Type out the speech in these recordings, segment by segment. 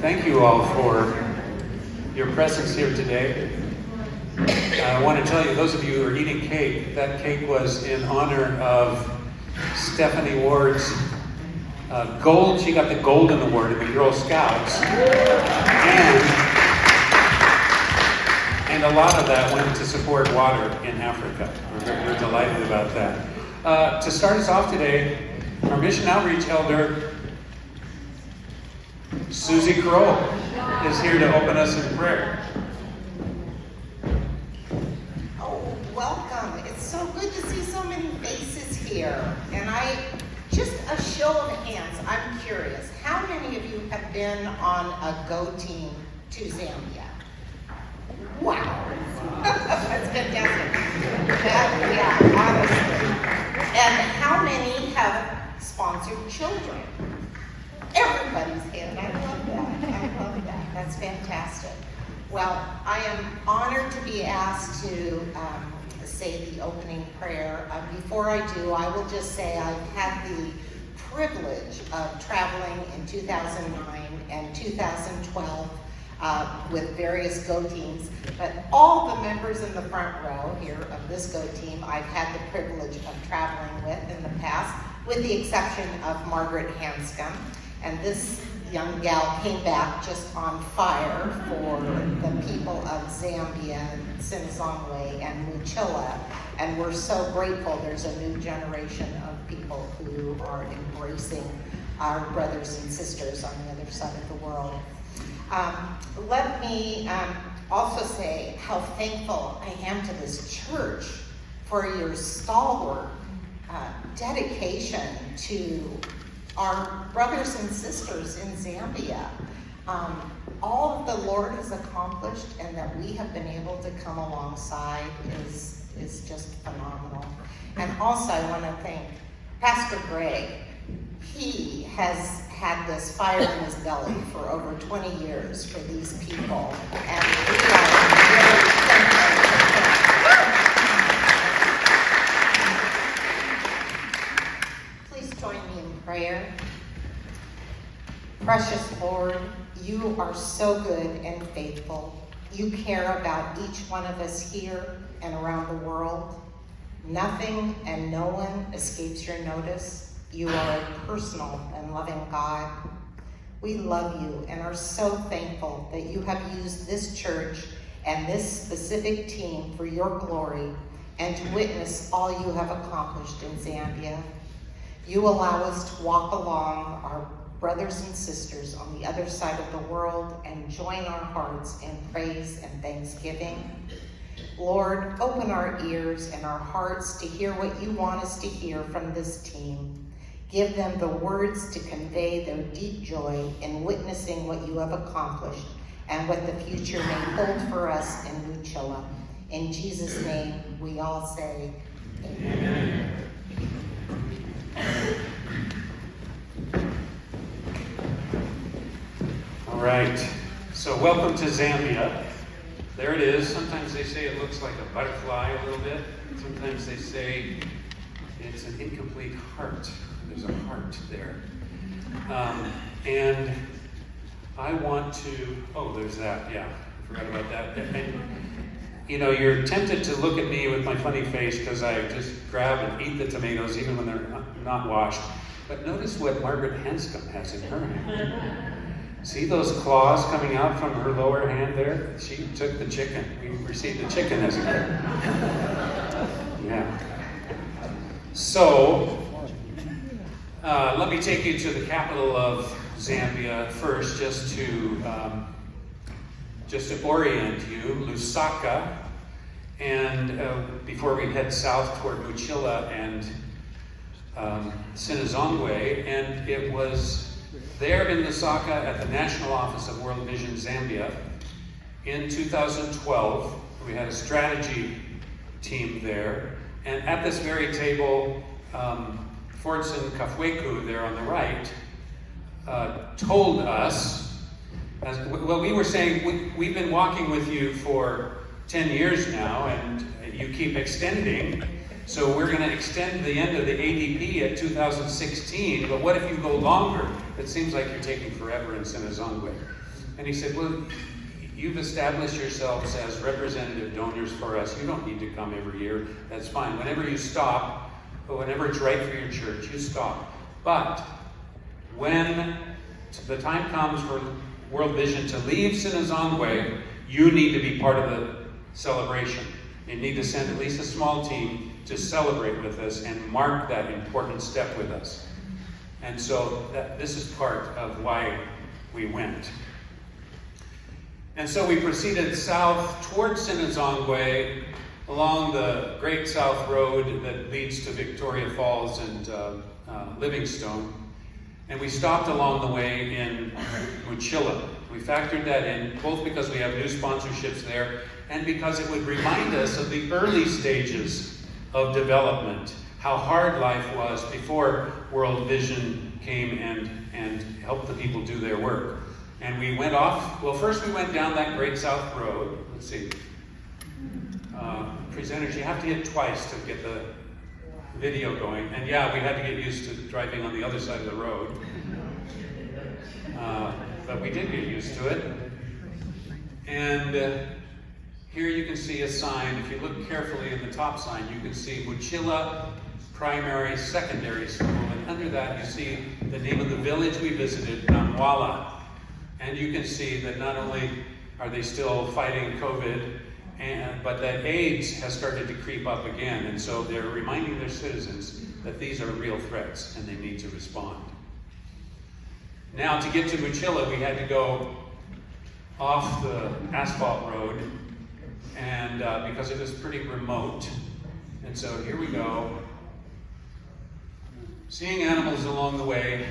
Thank you all for your presence here today. I want to tell you, those of you who are eating cake, that cake was in honor of Stephanie Ward's gold. She got the Golden Award in the Girl Scouts. And a lot of that went to support water in Africa. We're delighted about that. To start us off today, our Mission Outreach Elder, Susie Kroll, is here to open us in prayer. Oh, welcome. It's so good to see so many faces here. And just a show of hands, I'm curious, how many of you have been on a GoTeam to Zambia? Wow. That's fantastic. Yeah, honestly. And how many have sponsored children? Everybody's hand. I love that. I love that. That's fantastic. Well, I am honored to be asked to say the opening prayer. Before I do, I will just say I've had the privilege of traveling in 2009 and 2012 with various GoTeams, but all the members in the front row here of this GoTeam I've had the privilege of traveling with in the past, with the exception of Margaret Hanscom. And this young gal came back just on fire for the people of Zambia, Sinazongwe, and Muchilla. And we're so grateful there's a new generation of people who are embracing our brothers and sisters on the other side of the world. Let me also say how thankful I am to this church for your stalwart dedication to our brothers and sisters in Zambia. All that the Lord has accomplished and that we have been able to come alongside is just phenomenal. And also I want to thank Pastor Greg. He has had this fire in his belly for over 20 years for these people. And we are really thankful. Please join me in prayer. Precious Lord, you are so good and faithful. You care about each one of us here and around the world. Nothing and no one escapes your notice. You are a personal and loving God. We love you and are so thankful that you have used this church and this specific team for your glory and to witness all you have accomplished in Zambia. You allow us to walk along our brothers and sisters on the other side of the world and join our hearts in praise and thanksgiving. Lord, open our ears and our hearts to hear what you want us to hear from this team. Give them the words to convey their deep joy in witnessing what you have accomplished and what the future may hold for us in Muchilla. In Jesus' name, we all say, amen. All right. So welcome to Zambia. There it is. Sometimes they say it looks like a butterfly a little bit. Sometimes they say it's an incomplete heart. There's a heart there. And I want to, there's that, yeah, I forgot about that. And, you're tempted to look at me with my funny face because I just grab and eat the tomatoes even when they're not washed. But notice what Margaret Hanscom has in her hand. See those claws coming out from her lower hand there? She took the chicken. We received the chicken as a gift. Yeah. So, let me take you to the capital of Zambia first, just to orient you, Lusaka, and before we head south toward Muchilla and Sinazongwe, and it was there in Lusaka at the National Office of World Vision Zambia in 2012. We had a strategy team there, and at this very table, Fortson Kafweku there on the right told us, we were saying, we've been walking with you for 10 years now, and you keep extending, So we're going to extend the end of the ADP at 2016, but what if you go longer? It seems like you're taking forever in Sinazongwe. And he said, well, you've established yourselves as representative donors for us. You don't need to come every year. That's fine. Whenever you stop, or whenever it's right for your church, you stop. But when the time comes for World Vision to leave Sinazongwe, you need to be part of the celebration. You need to send at least a small team to celebrate with us and mark that important step with us. And so this is part of why we went. And so we proceeded south towards Sinazongwe along the Great South Road that leads to Victoria Falls and Livingstone. And we stopped along the way in Muchilla. We factored that in, both because we have new sponsorships there and because it would remind us of the early stages of development, how hard life was before World Vision came and helped the people do their work. And we went off, well, first we went down that Great South Road. Let's see. Presenters, you have to hit twice to get the video going. And yeah, we had to get used to driving on the other side of the road. But we did get used to it. And here you can see a sign. If you look carefully in the top sign, you can see Muchilla Primary Secondary School. And under that, you see the name of the village we visited, Namwala. And you can see that not only are they still fighting COVID, but that AIDS has started to creep up again. And so they're reminding their citizens that these are real threats and they need to respond. Now, to get to Muchilla, we had to go off the asphalt road, and because it was pretty remote. And so here we go, seeing animals along the way.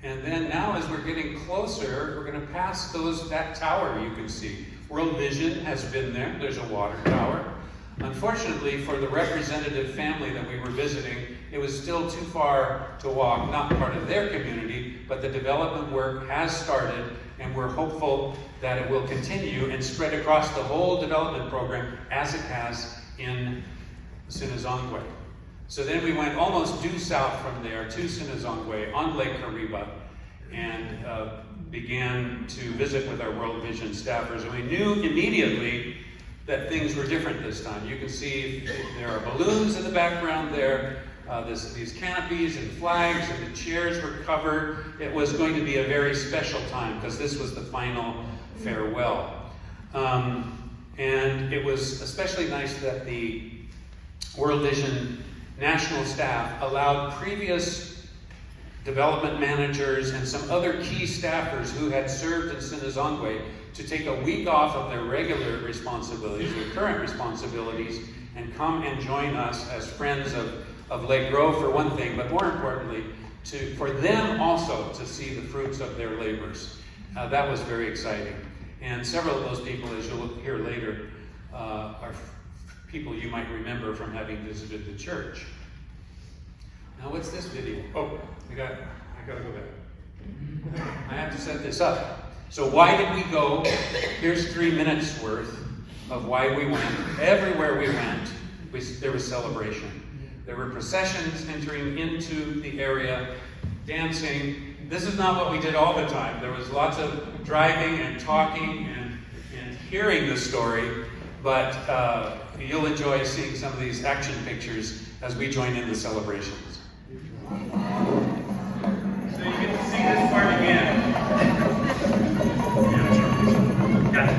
And then now, as we're getting closer, we're going to pass that tower you can see. World Vision has been there. There's a water tower. Unfortunately, for the representative family that we were visiting, it was still too far to walk, not part of their community, but the development work has started, and we're hopeful that it will continue and spread across the whole development program as it has in Sinazongwe. So then we went almost due south from there to Sinazongwe on Lake Kariba and began to visit with our World Vision staffers. And we knew immediately that things were different this time. You can see there are balloons in the background there, these canopies and flags, and the chairs were covered. It was going to be a very special time because this was the final farewell. And it was especially nice that the World Vision national staff allowed previous development managers and some other key staffers who had served in Sinazongwe to take a week off of their regular responsibilities, their current responsibilities, and come and join us as friends of Lake Grove for one thing, but more importantly, for them also to see the fruits of their labors. That was very exciting. And several of those people, as you'll hear later, are people you might remember from having visited the church. Now, what's this video? Oh, I gotta go back. I have to set this up. So why did we go? Here's 3 minutes worth of why we went. Everywhere we went, there was celebration. There were processions entering into the area, dancing. This is not what we did all the time. There was lots of driving and talking and hearing the story, but you'll enjoy seeing some of these action pictures as we join in the celebrations. So you get to see this part again. Got it.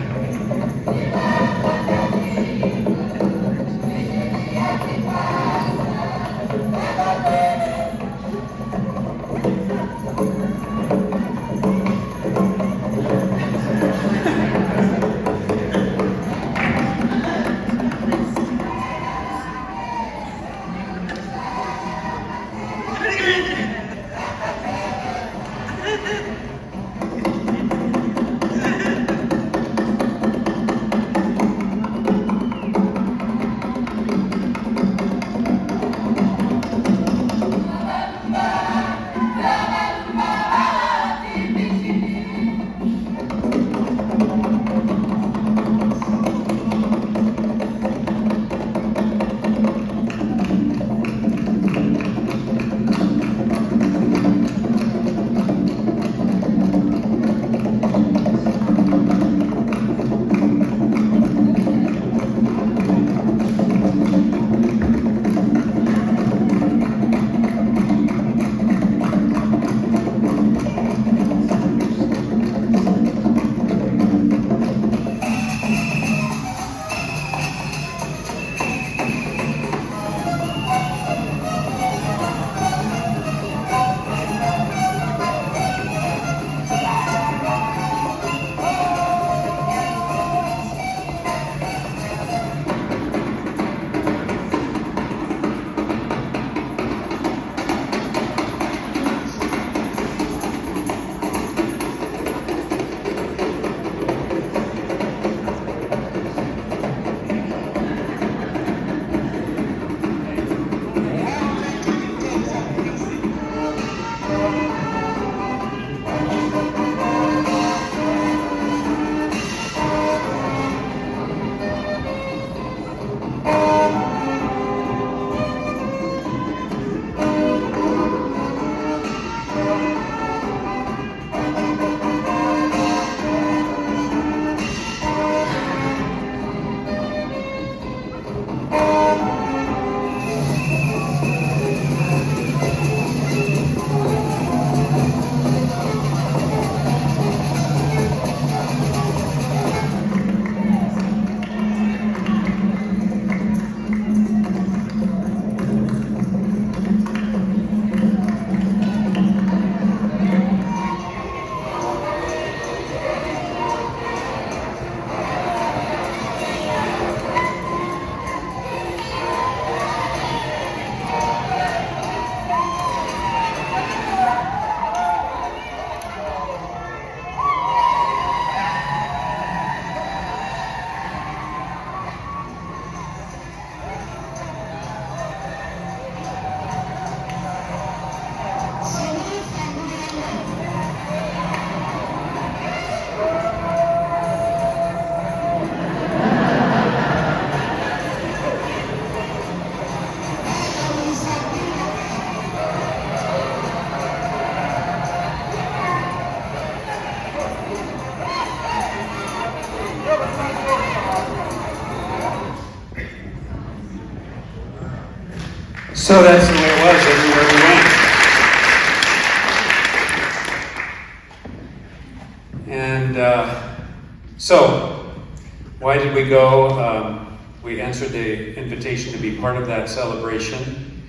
So that's the way it was everywhere we went. And so, why did we go? We answered the invitation to be part of that celebration.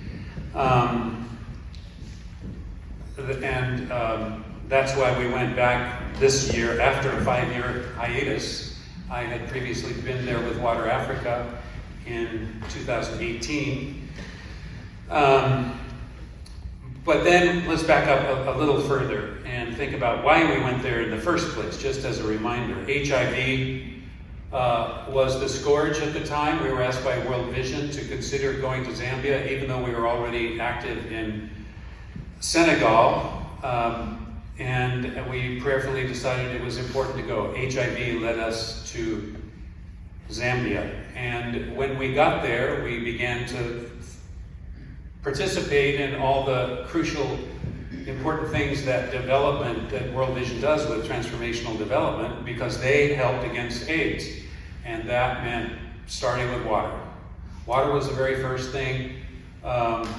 That's why we went back this year after a 5-year hiatus. I had previously been there with Water Africa in 2018. But then let's back up a little further and think about why we went there in the first place, just as a reminder. HIV was the scourge at the time. We were asked by World Vision to consider going to Zambia, even though we were already active in Senegal. And we prayerfully decided it was important to go. HIV led us to Zambia. And when we got there, we began to participate in all the crucial, important things that World Vision does with transformational development, because they helped against AIDS. And that meant starting with water. Water was the very first thing.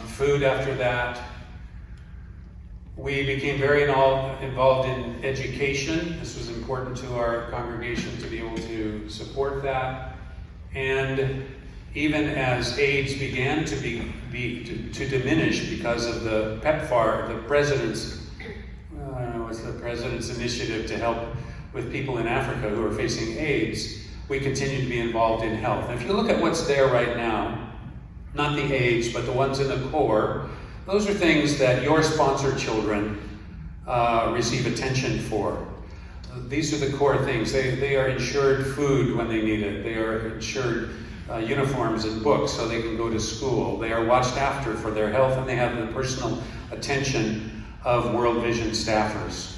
Food after that. We became very involved in education. This was important to our congregation to be able to support that. And even as AIDS began to diminish because of the PEPFAR, the president's initiative to help with people in Africa who are facing AIDS, we continue to be involved in health. And if you look at what's there right now, not the AIDS, but the ones in the core, those are things that your sponsored children receive attention for. These are the core things. They are insured food when they need it. They are insured uniforms and books so they can go to school. They are watched after for their health, and they have the personal attention of World Vision staffers.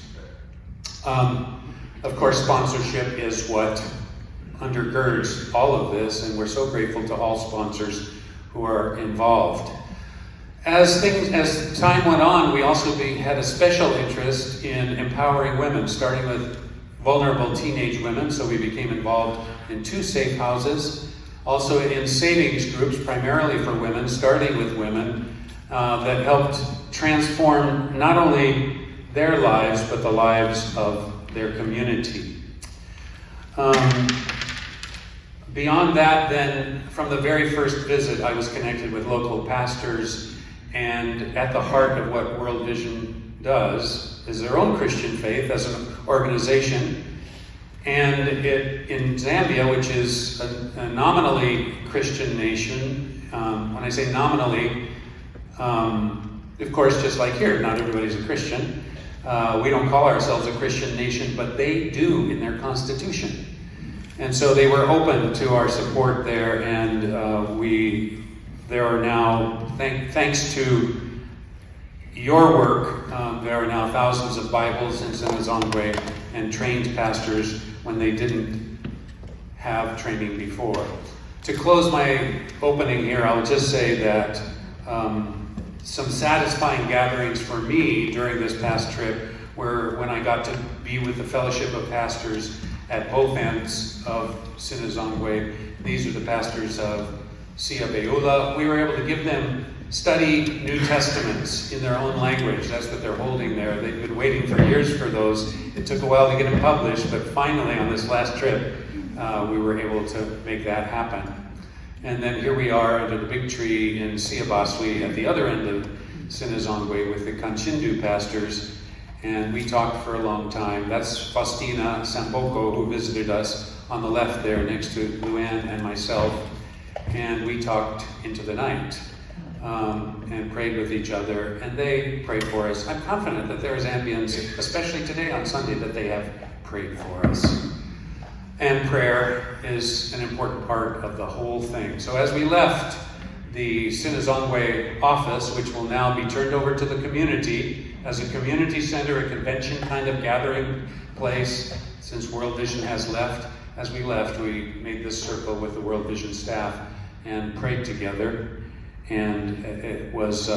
Of course, sponsorship is what undergirds all of this, and we're so grateful to all sponsors who are involved. As time went on, we also had a special interest in empowering women, starting with vulnerable teenage women, so we became involved in 2 safe houses, also in savings groups, primarily for women, starting with women, that helped transform not only their lives, but the lives of their community. Beyond that, then, from the very first visit, I was connected with local pastors, and at the heart of what World Vision does is their own Christian faith as an organization. And in Zambia, which is a nominally Christian nation, when I say nominally, of course, just like here, not everybody's a Christian. We don't call ourselves a Christian nation, but they do in their constitution. And so they were open to our support there, and there are now, thanks to your work, there are now thousands of Bibles in Sinazongwe and trained pastors when they didn't have training before. To close my opening here, I'll just say that some satisfying gatherings for me during this past trip were when I got to be with the Fellowship of Pastors at both ends of Sinazongwe. These are the pastors of Siabeula. We were able to give them study New Testaments in their own language. That's what they're holding there. They've been waiting for years for those. It took a while to get them published, but finally on this last trip, we were able to make that happen. And then here we are under the big tree in Siabaswi at the other end of Sinazongwe with the Kanchindu pastors. And we talked for a long time. That's Faustina Samboko, who visited us on the left there next to Luann and myself. And we talked into the night and prayed with each other. And they prayed for us. I'm confident that there are Zambians, especially today on Sunday, that they have prayed for us. And prayer is an important part of the whole thing. So as we left the Sinazongwe office, which will now be turned over to the community as a community center, a convention kind of gathering place, since World Vision has left. As we left, we made this circle with the World Vision staff and prayed together. And it was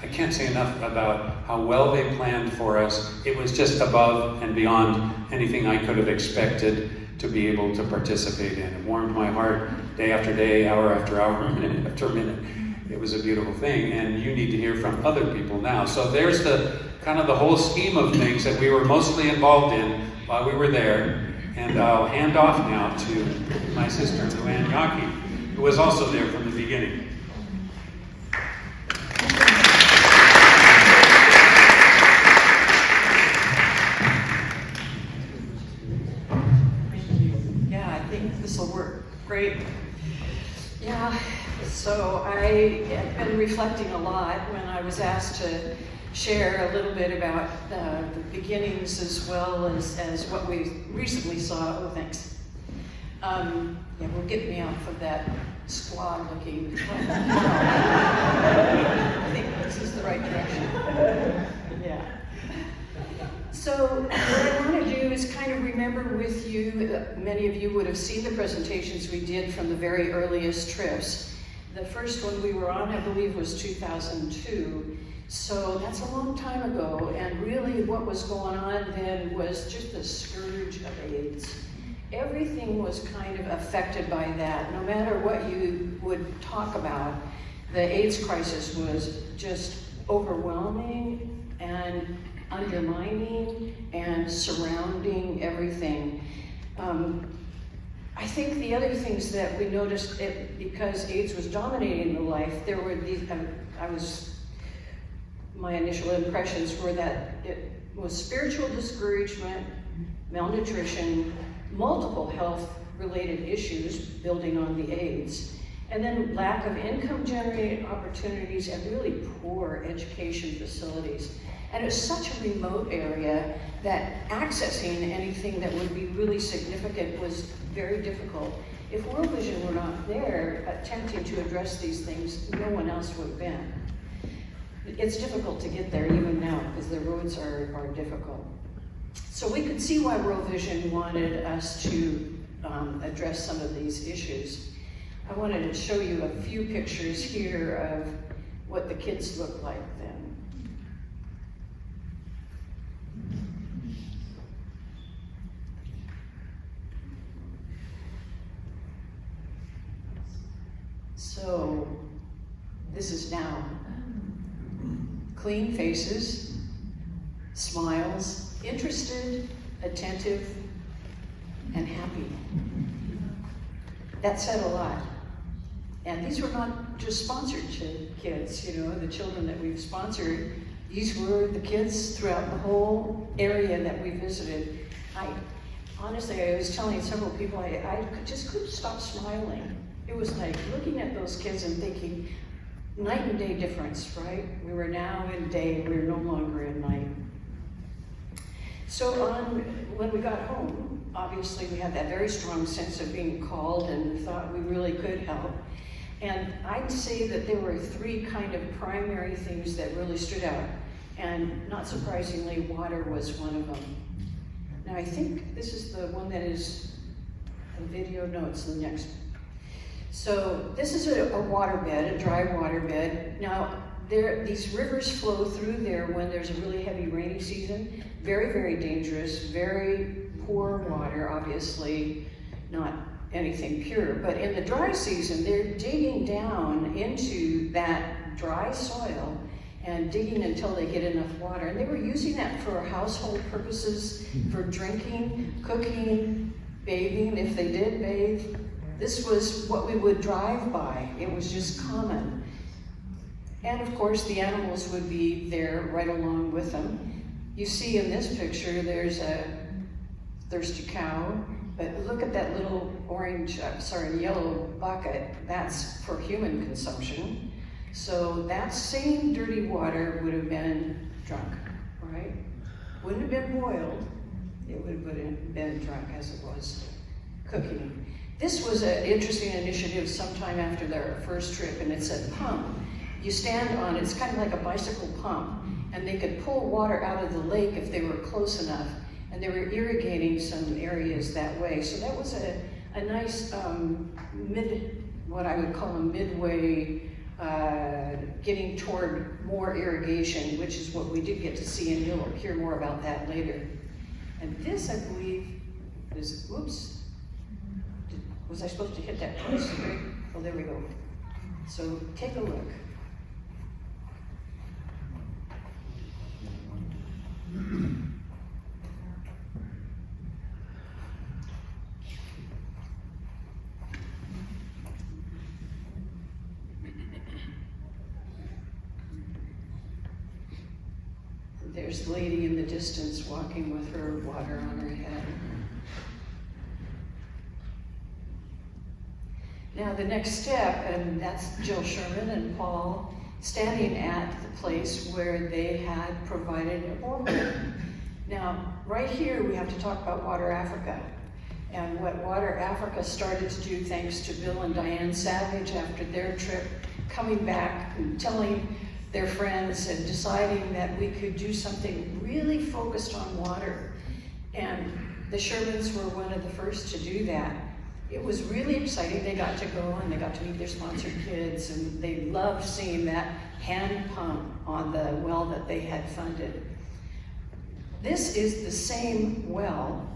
I can't say enough about how well they planned for us. It was just above and beyond anything I could have expected to be able to participate in. It warmed my heart day after day, hour after hour, minute after minute. it was a beautiful thing, and you need to hear from other people now. So there's the kind of the whole scheme of things that we were mostly involved in while we were there. And I'll hand off now to my sister, Luann Yaki, who was also there from the beginning. Yeah, I think this will work great. Yeah, so I have been reflecting a lot when I was asked to share a little bit about the beginnings as well as what we recently saw. Oh, thanks. Yeah, will get me off of that squad looking. I think this is the right direction. Yeah. So what I want to do is kind of remember with you, many of you would have seen the presentations we did from the very earliest trips. The first one we were on, I believe, was 2002. So that's a long time ago, and really what was going on then was just the scourge of AIDS. Everything was kind of affected by that. No matter what you would talk about, the AIDS crisis was just overwhelming and undermining and surrounding everything. I think the other things that we noticed, because AIDS was dominating the life, there were these, my initial impressions were that it was spiritual discouragement, malnutrition, multiple health-related issues building on the AIDS, and then lack of income-generating opportunities and really poor education facilities. And it was such a remote area that accessing anything that would be really significant was very difficult. If World Vision were not there attempting to address these things, no one else would have been. It's difficult to get there even now because the roads are difficult. So we could see why World Vision wanted us to address some of these issues. I wanted to show you a few pictures here of what the kids looked like then. So this is now. Clean faces, smiles, interested, attentive, and happy. That said a lot. And these were not just sponsored kids, you know, the children that we've sponsored. These were the kids throughout the whole area that we visited. Honestly, I was telling several people, I just couldn't stop smiling. It was like looking at those kids and thinking, night and day difference, right? We were now in day, we were no longer in night. So when we got home, obviously we had that very strong sense of being called and we thought we really could help. And I'd say that there were three kind of primary things that really stood out. And not surprisingly, water was one of them. Now I think this is the one that is a video, no, it's the next one. So this is a water bed, a dry water bed. Now these rivers flow through there when there's a really heavy rainy season. Very, very dangerous, very poor water, obviously not anything pure. But in the dry season, they're digging down into that dry soil and digging until they get enough water. And they were using that for household purposes, for drinking, cooking, bathing, if they did bathe. This was what we would drive by. It was just common. And of course, the animals would be there right along with them. You see in this picture, there's a thirsty cow, but look at that little yellow bucket. That's for human consumption. So that same dirty water would have been drunk, right? Wouldn't have been boiled. It would have been drunk as it was cooking. This was an interesting initiative sometime after their first trip, and it's a pump. You stand on it, it's kind of like a bicycle pump, and they could pull water out of the lake if they were close enough, and they were irrigating some areas that way. So that was a nice what I would call a midway, getting toward more irrigation, which is what we did get to see, and you'll hear more about that later. And this, I believe, is, whoops. Was I supposed to hit that twice? Oh, there we go. So take a look. There's the lady in the distance walking with her water on her head. Now the next step, and that's Jill Sherman and Paul standing at the place where they had provided a borehole. Now, right here we have to talk about Water Africa. And what Water Africa started to do, thanks to Bill and Diane Savage after their trip, coming back and telling their friends and deciding that we could do something really focused on water. And the Shermans were one of the first to do that. It was really exciting. They got to go and they got to meet their sponsored kids, and they loved seeing that hand pump on the well that they had funded. This is the same well,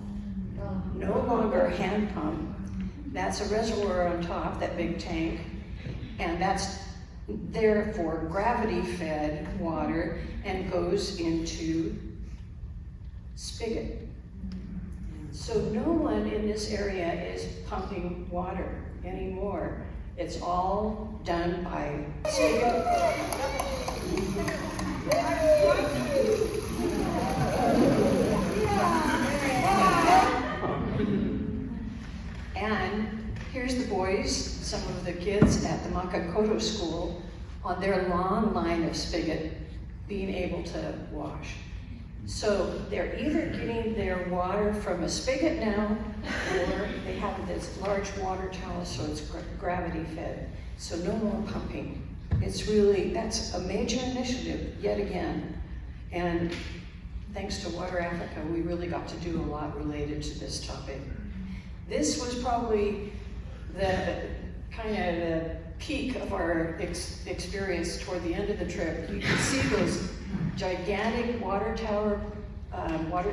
no longer a hand pump. That's a reservoir on top, that big tank, and that's there for gravity-fed water and goes into spigot. So no one in this area is pumping water anymore. It's all done by spigot. And here's the boys, some of the kids at the Makakoto school, on their long line of spigot, being able to wash. So they're either getting their water from a spigot now, or they have this large water tower, so it's gravity fed. So no more pumping. It's really, that's a major initiative yet again. And thanks to Water Africa, we really got to do a lot related to this topic. This was probably the kind of the peak of our experience toward the end of the trip. You can see those gigantic water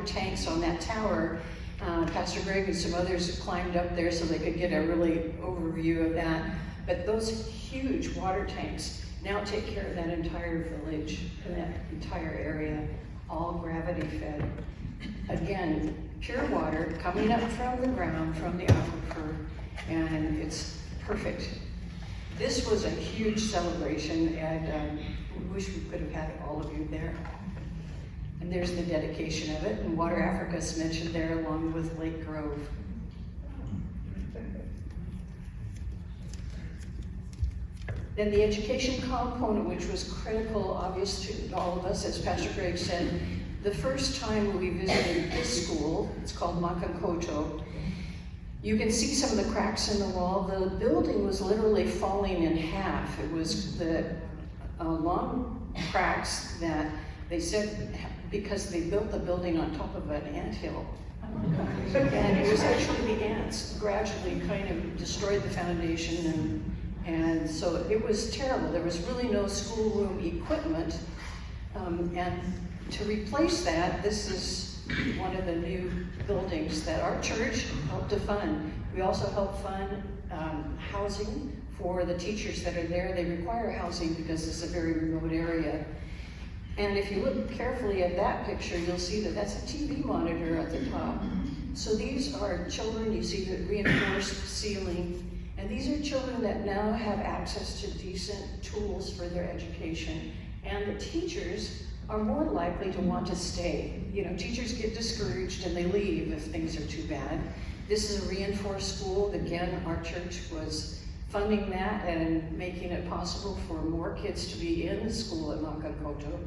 tanks on that tower. Pastor Greg and some others climbed up there so they could get a really overview of that. But those huge water tanks now take care of that entire village and that entire area, all gravity fed. Again, pure water coming up from the ground, from the aquifer, and it's perfect. This was a huge celebration, and we wish we could have had all of you there. And there's the dedication of it, and Water Africa is mentioned there along with Lake Grove. Then the education component, which was critical, obvious to all of us, as Pastor Greg said, the first time we visited this school, it's called Makakoto, you can see some of the cracks in the wall. The building was literally falling in half. It was the long cracks that they said because they built the building on top of an anthill. And it was actually the ants gradually kind of destroyed the foundation, and so it was terrible. There was really no schoolroom equipment, and to replace that, this is one of the new buildings that our church helped to fund. We also help fund housing for the teachers that are there. They require housing because it's a very remote area. And if you look carefully at that picture, you'll see that that's a TV monitor at the top. So these are children, you see the reinforced ceiling, and these are children that now have access to decent tools for their education. And the teachers are more likely to want to stay. You know, teachers get discouraged and they leave if things are too bad. This is a reinforced school. Again, our church was funding that and making it possible for more kids to be in the school at Makakoto.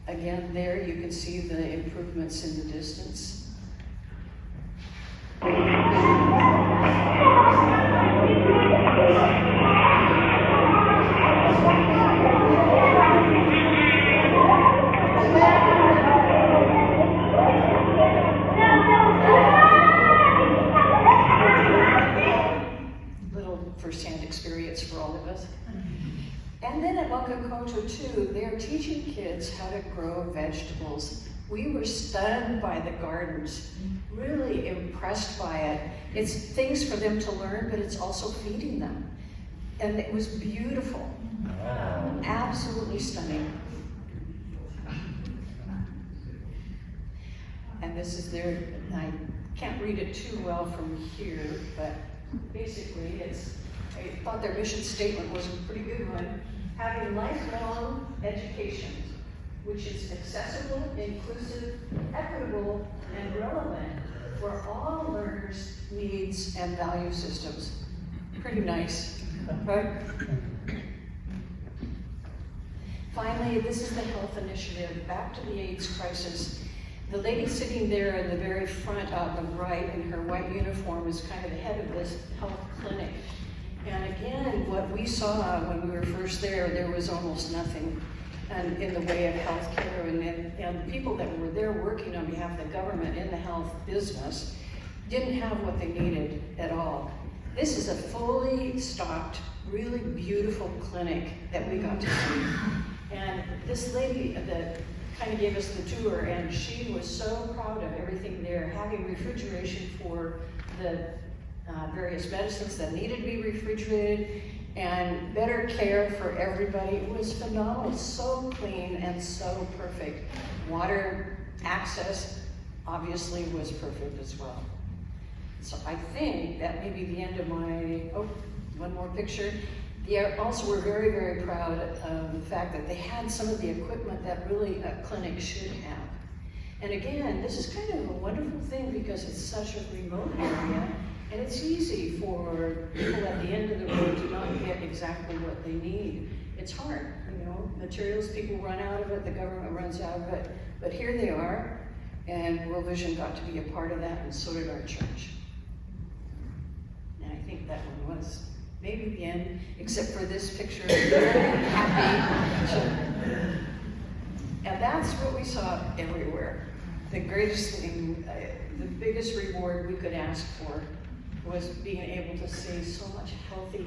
Again, there you can see the improvements in the distance. First-hand experience for all of us. And then at Makakoto too, they're teaching kids how to grow vegetables. We were stunned by the gardens, really impressed by it. It's things for them to learn, but it's also feeding them. And it was beautiful, absolutely stunning. And this is their, I can't read it too well from here, but basically I thought their mission statement was a pretty good one. Having lifelong education, which is accessible, inclusive, equitable, and relevant for all learners' needs and value systems. Pretty nice, right? Finally, this is the health initiative, back to the AIDS crisis. The lady sitting there in the very front on the right in her white uniform is kind of the head of this health clinic. And again, what we saw when we were first there was almost nothing in the way of health care. And the people that were there working on behalf of the government in the health business didn't have what they needed at all. This is a fully stocked, really beautiful clinic that we got to see. And this lady that kind of gave us the tour, and she was so proud of everything there, having refrigeration for the various medicines that needed to be refrigerated, and better care for everybody. It was phenomenal, so clean and so perfect. Water access obviously was perfect as well. So I think that may be the end of my, one more picture. They also were very, very proud of the fact that they had some of the equipment that really a clinic should have. And again, this is kind of a wonderful thing because it's such a remote area, and it's easy for people at the end of the road to not get exactly what they need. It's hard, materials, people run out of it, the government runs out of it, but here they are, and World Vision got to be a part of that, and so did our church. And I think that one was maybe the end, except for this picture of very happy children. And that's what we saw everywhere. The greatest thing, the biggest reward we could ask for was being able to see so much healthy,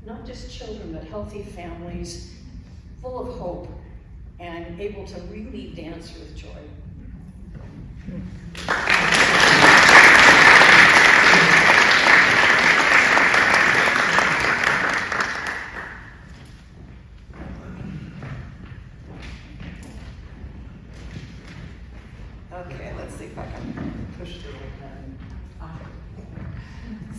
not just children, but healthy families, full of hope, and able to really dance with joy. Okay, let's see if I can push through it.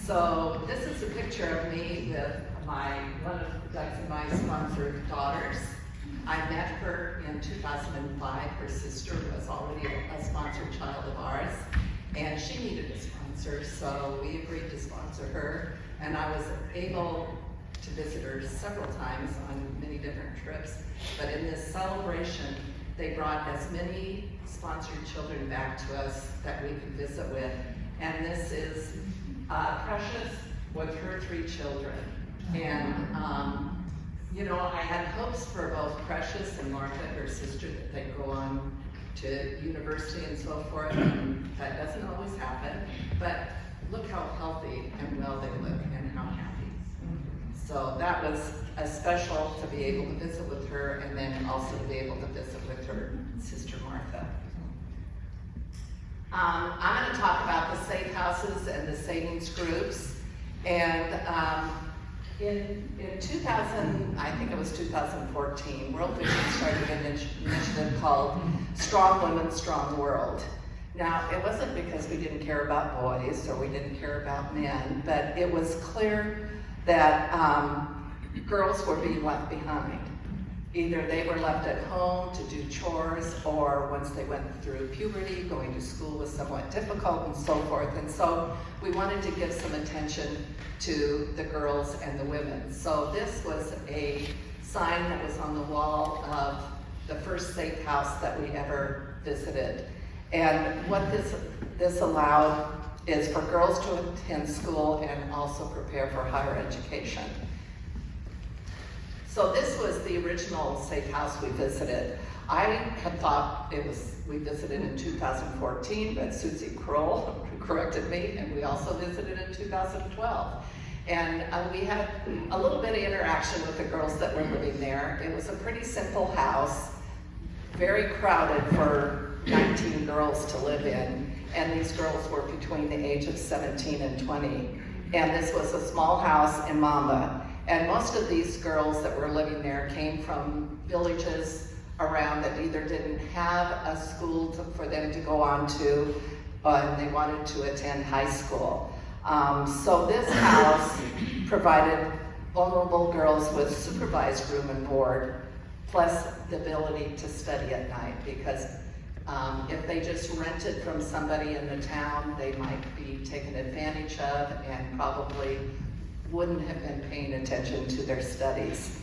So this is a picture of me with one of Doug's and my sponsored daughters. I met her in 2005. Her sister was already a sponsored child of ours, and she needed a sponsor, so we agreed to sponsor her. And I was able to visit her several times on many different trips. But in this celebration, they brought as many sponsored children back to us that we could visit with. And this is Precious with her 3 children. And, I had hopes for both Precious and Martha, her sister, that they'd go on to university and so forth. And that doesn't always happen. But look how healthy and well they look and how happy. So that was a special to be able to visit with her, and then also to be able to visit with her sister Martha. I'm going to talk about the safe houses and the savings groups. And in 2000, I think it was 2014, World Vision started an initiative called Strong Women, Strong World. Now, it wasn't because we didn't care about boys or we didn't care about men, but it was clear that girls were being left behind. Either they were left at home to do chores, or once they went through puberty, going to school was somewhat difficult and so forth. And so we wanted to give some attention to the girls and the women. So this was a sign that was on the wall of the first safe house that we ever visited. And what this allowed is for girls to attend school and also prepare for higher education. So this was the original safe house we visited. I had thought we visited in 2014, but Susie Kroll corrected me, and we also visited in 2012. And we had a little bit of interaction with the girls that were living there. It was a pretty simple house, very crowded for 19 girls to live in, and these girls were between the age of 17 and 20. And this was a small house in Mamba. And most of these girls that were living there came from villages around that either didn't have a school for them to go on to, and they wanted to attend high school. So this house provided vulnerable girls with supervised room and board, plus the ability to study at night, because if they just rented from somebody in the town, they might be taken advantage of and probably wouldn't have been paying attention to their studies.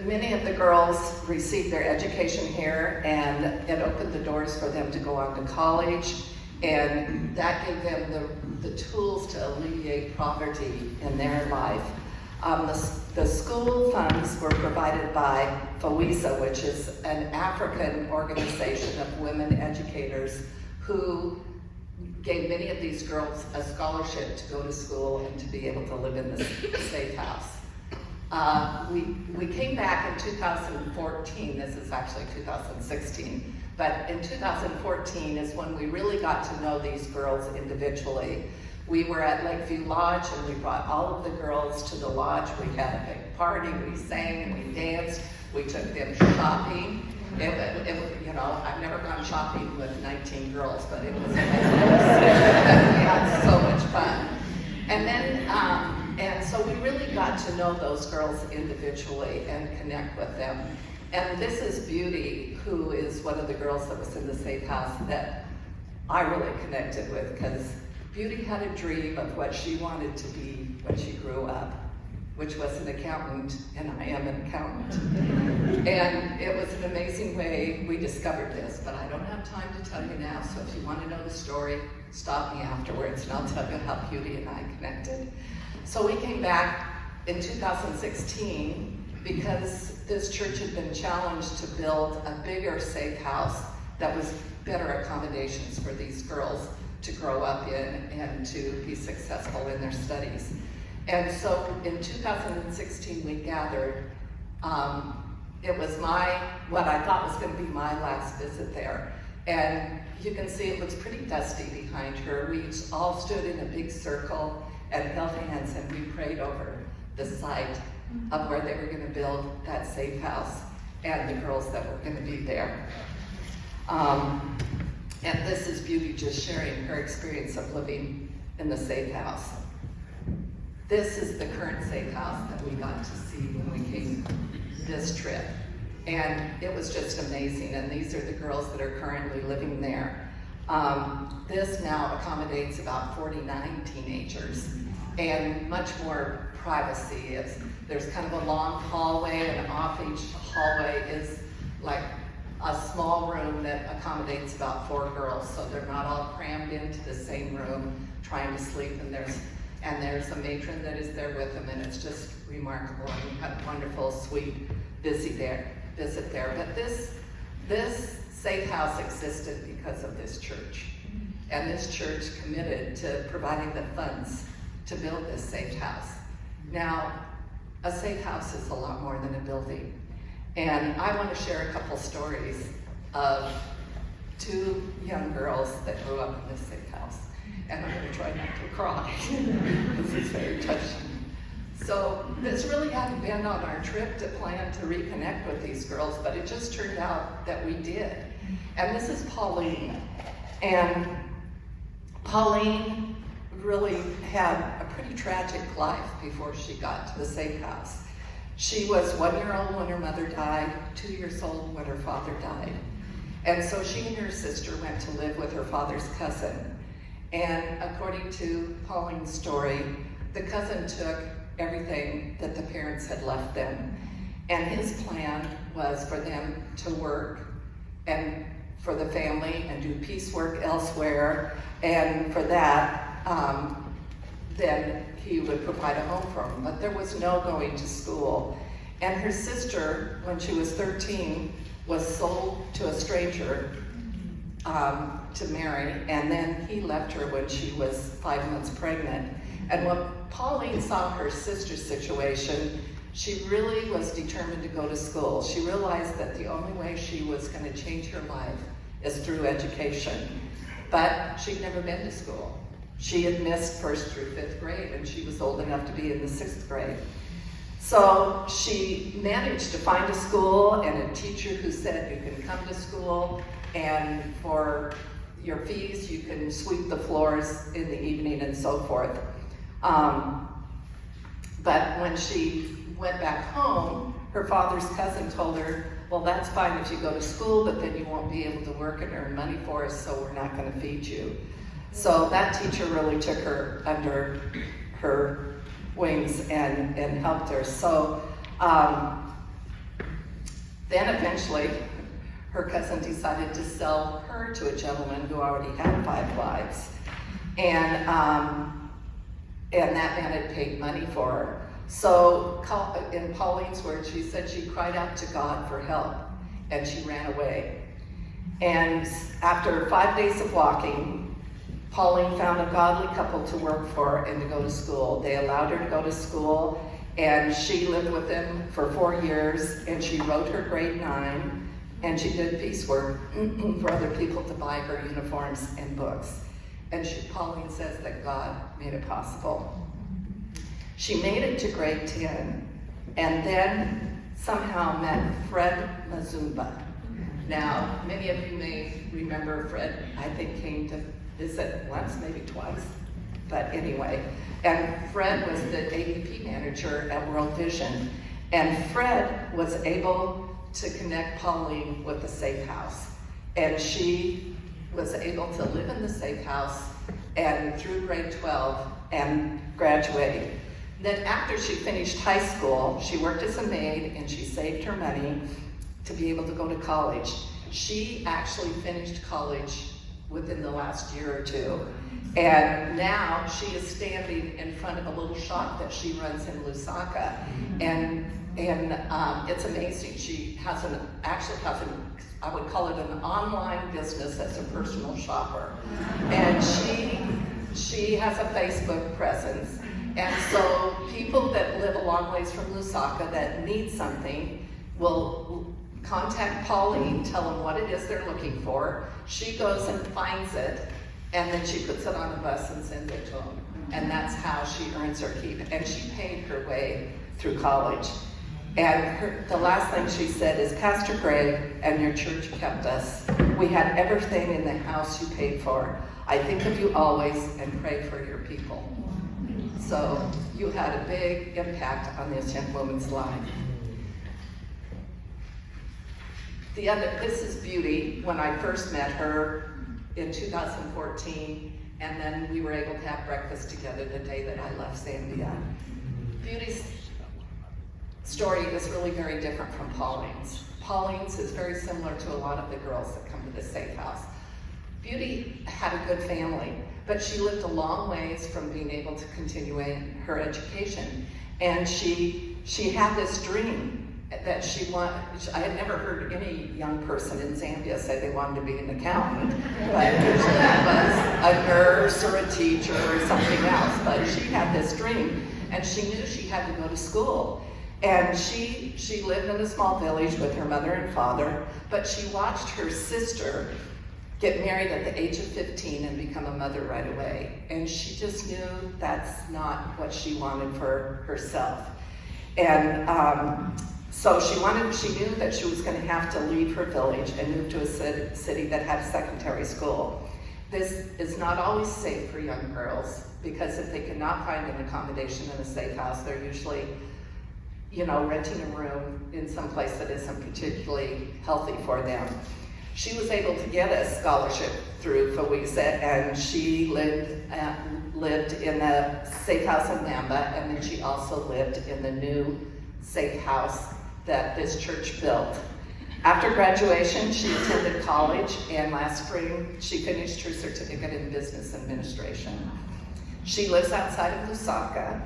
Many of the girls received their education here, and it opened the doors for them to go on to college, and that gave them the tools to alleviate poverty in their life. The school funds were provided by FAWISA, which is an African organization of women educators who gave many of these girls a scholarship to go to school and to be able to live in this safe house. We came back in 2014, this is actually 2016, but in 2014 is when we really got to know these girls individually. We were at Lakeview Lodge and we brought all of the girls to the lodge. We had a big party, we sang, we danced, we took them shopping. I've never gone shopping with 19 girls, but it was amazing. We had so much fun. And then, and so we really got to know those girls individually and connect with them. And this is Beauty, who is one of the girls that was in the safe house that I really connected with, because Beauty had a dream of what she wanted to be when she grew up, which was an accountant, and I am an accountant. And it was an amazing way we discovered this, but I don't have time to tell you now, so if you want to know the story, stop me afterwards and I'll tell you how Beauty and I connected. So we came back in 2016 because this church had been challenged to build a bigger safe house that was better accommodations for these girls to grow up in and to be successful in their studies. And so in 2016 we gathered. It was what I thought was going to be my last visit there. And you can see it looks pretty dusty behind her. We all stood in a big circle and held hands and we prayed over the site of where they were going to build that safe house and the girls that were going to be there. And this is Beauty just sharing her experience of living in the safe house. This is the current safe house that we got to see when we came this trip. And it was just amazing. And these are the girls that are currently living there. This now accommodates about 49 teenagers and much more privacy. There's kind of a long hallway, and off each hallway is like a small room that accommodates about 4 girls, so they're not all crammed into the same room trying to sleep, and there's a matron that is there with them, and it's just remarkable. And we had a wonderful, sweet visit there. But this safe house existed because of this church, and this church committed to providing the funds to build this safe house. Now, a safe house is a lot more than a building. And I want to share a couple stories of 2 young girls that grew up in this safe house. And I'm going to try not to cry. This is very touching. So this really hadn't been on our trip to plan to reconnect with these girls, but it just turned out that we did. And this is Pauline. And Pauline really had a pretty tragic life before she got to the safe house. She was 1 year old when her mother died, 2 years old when her father died. And so she and her sister went to live with her father's cousin. And according to Pauline's story, the cousin took everything that the parents had left them. And his plan was for them to work and for the family and do piecework elsewhere. And for that, then he would provide a home for them. But there was no going to school. And her sister, when she was 13, was sold to a stranger to marry, and then he left her when she was 5 months pregnant. And when Pauline saw her sister's situation, she really was determined to go to school. She realized that the only way she was going to change her life is through education. But she'd never been to school. She had missed 1st through 5th grade, and she was old enough to be in the 6th grade. So she managed to find a school and a teacher who said, you can come to school, and for your fees, you can sweep the floors in the evening and so forth. But when she went back home, her father's cousin told her, well, that's fine if you go to school, but then you won't be able to work and earn money for us, so we're not going to feed you. So that teacher really took her under her wings and helped her. So then eventually, her cousin decided to sell her to a gentleman who already had 5 wives. And that man had paid money for her. So in Pauline's words, she said she cried out to God for help, and she ran away. And after 5 days of walking, Pauline found a godly couple to work for and to go to school. They allowed her to go to school, and she lived with them for 4 years, and she wrote her grade 9, and she did piecework for other people to buy her uniforms and books. And Pauline says that God made it possible. She made it to grade 10, and then somehow met Fred Mazumba. Now, many of you may remember Fred, I think, came to visit once, maybe twice, but anyway. And Fred was the AVP manager at World Vision, and Fred was able to connect Pauline with the safe house. And she was able to live in the safe house and through grade 12 and graduated. Then after she finished high school, she worked as a maid and she saved her money to be able to go to college. She actually finished college within the last year or 2. And now she is standing in front of a little shop that she runs in Lusaka. And it's amazing. She actually has I would call it an online business as a personal shopper. And she has a Facebook presence. And so people that live a long ways from Lusaka that need something will contact Pauline, tell them what it is they're looking for. She goes and finds it, and then she puts it on a bus and sends it to them. And that's how she earns her keep. And she paid her way through college. And the last thing she said is, Pastor Greg and your church kept us. We had everything in the house you paid for. I think of you always and pray for your people. So you had a big impact on this young woman's life. This is Beauty when I first met her in 2014, and then we were able to have breakfast together the day that I left Zambia. Beauty's story is really very different from Pauline's. Pauline's is very similar to a lot of the girls that come to the safe house. Beauty had a good family, but she lived a long ways from being able to continue her education. And she had this dream that she wanted. I had never heard any young person in Zambia say they wanted to be an accountant, but usually it was a nurse or a teacher or something else. But she had this dream, and she knew she had to go to school. And she lived in a small village with her mother and father, but she watched her sister get married at the age of 15 and become a mother right away. And she just knew that's not what she wanted for herself. And so she knew that she was going to have to leave her village and move to a city that had a secondary school. This is not always safe for young girls, because if they cannot find an accommodation in a safe house, they're usually renting a room in some place that isn't particularly healthy for them. She was able to get a scholarship through FAWISA, and she lived in a safe house in Namba, and then she also lived in the new safe house that this church built. After graduation, she attended college, and last spring, she finished her certificate in business administration. She lives outside of Lusaka,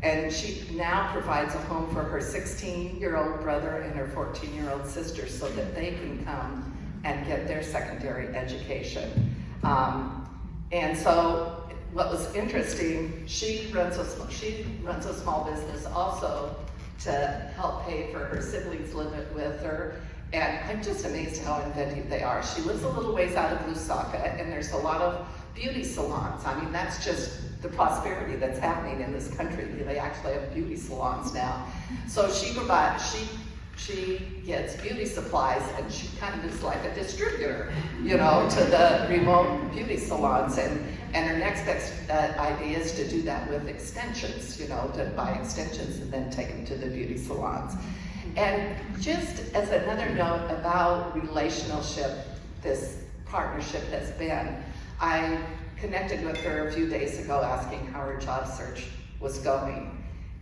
and she now provides a home for her 16-year-old brother and her 14-year-old sister so that they can come and get their secondary education. And so what was interesting, she runs a small business also to help pay for her siblings living with her. And I'm just amazed how inventive they are. She lives a little ways out of Lusaka, and there's a lot of beauty salons. I mean, that's just the prosperity that's happening in this country. They actually have beauty salons now. So she gets beauty supplies, and she kind of is like a distributor, you know, to the remote beauty salons. And her next idea is to do that with extensions, you know, to buy extensions and then take them to the beauty salons. And just as another note about relationship, this partnership has been, I connected with her a few days ago asking how her job search was going.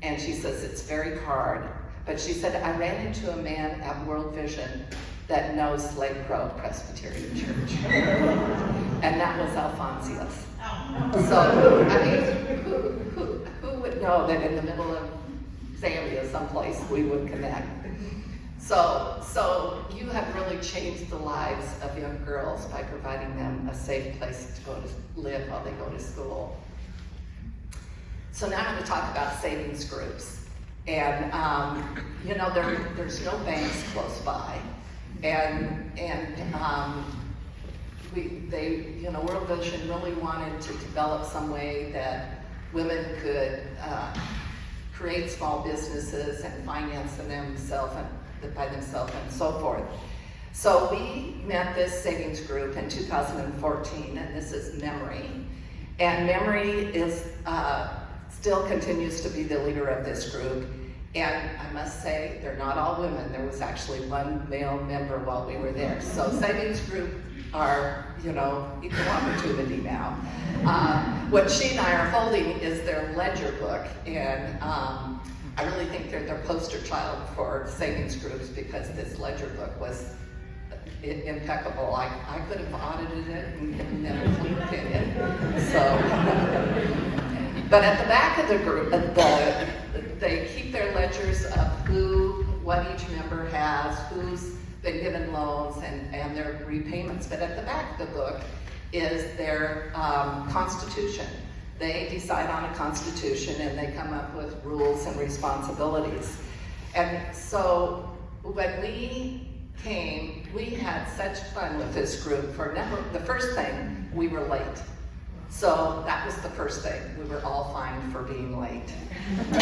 And she says it's very hard. But she said, I ran into a man at World Vision that knows Lake Grove Presbyterian Church. And that was Alfonsius. So, I mean, who would know that in the middle of Zambia someplace we would connect? So you have really changed the lives of young girls by providing them a safe place to go to live while they go to school. So now I'm going to talk about savings groups. And you know, there's no banks close by, and World Vision really wanted to develop some way that women could create small businesses and finance them by themselves and so forth. So we met this savings group in 2014, and this is Memory. And Memory is still continues to be the leader of this group. And I must say, they're not all women. There was actually one male member while we were there. So savings group are, you know, equal opportunity now. What she and I are holding is their ledger book. And I really think they're their poster child for savings groups, because this ledger book was impeccable. I could have audited it and given them a clean opinion. So, but at the back of the group, they keep their ledgers of what each member has, who's been given loans, and their repayments. But at the back of the book is their constitution. They decide on a constitution, and they come up with rules and responsibilities. And so when we came, we had such fun with this group. The first thing, we were late. So that was the first thing. We were all fined for being late. And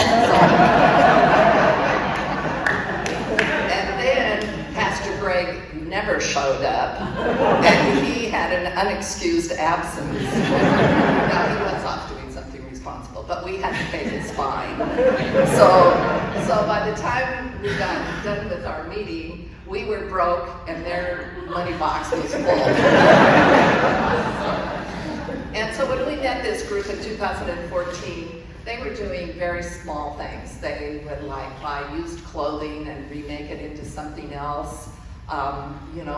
then Pastor Greg never showed up, and he had an unexcused absence. Now he was off doing something responsible, but we had to pay his fine. So by the time we got done with our meeting, we were broke, and their money box was full. And so when we met this group in 2014, they were doing very small things. They would buy used clothing and remake it into something else.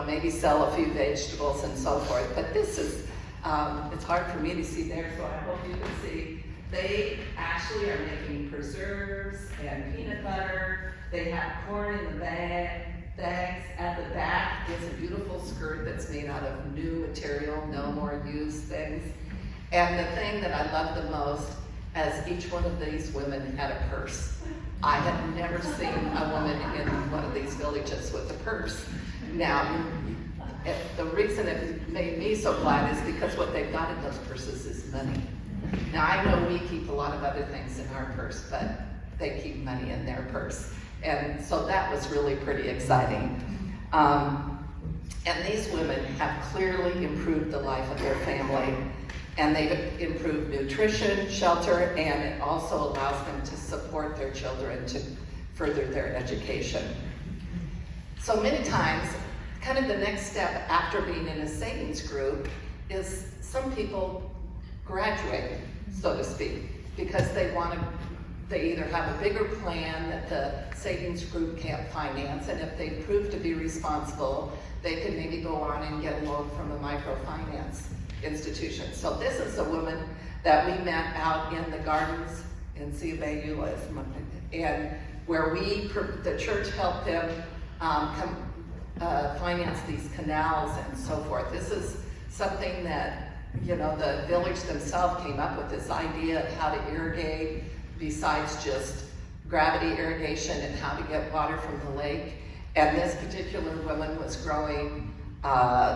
Maybe sell a few vegetables and so forth. But this is, it's hard for me to see there, so I hope you can see. They actually are making preserves and peanut butter. They have corn in the bags. At the back is a beautiful skirt that's made out of new material, no more used things. And the thing that I love the most, as each one of these women had a purse. I have never seen a woman in one of these villages with a purse. Now, the reason it made me so glad is because what they've got in those purses is money. Now, I know we keep a lot of other things in our purse, but they keep money in their purse. And so that was really pretty exciting. And these women have clearly improved the life of their family. And they've improved nutrition, shelter, and it also allows them to support their children to further their education. So many times, kind of the next step after being in a savings group is some people graduate, so to speak, because they either have a bigger plan that the savings group can't finance, and if they prove to be responsible, they can maybe go on and get a loan from a microfinance institution. So this is a woman that we met out in the gardens in Ciabayula, and where the church helped them finance these canals and so forth. This is something that, the village themselves came up with, this idea of how to irrigate besides just gravity irrigation, and how to get water from the lake. And this particular woman was growing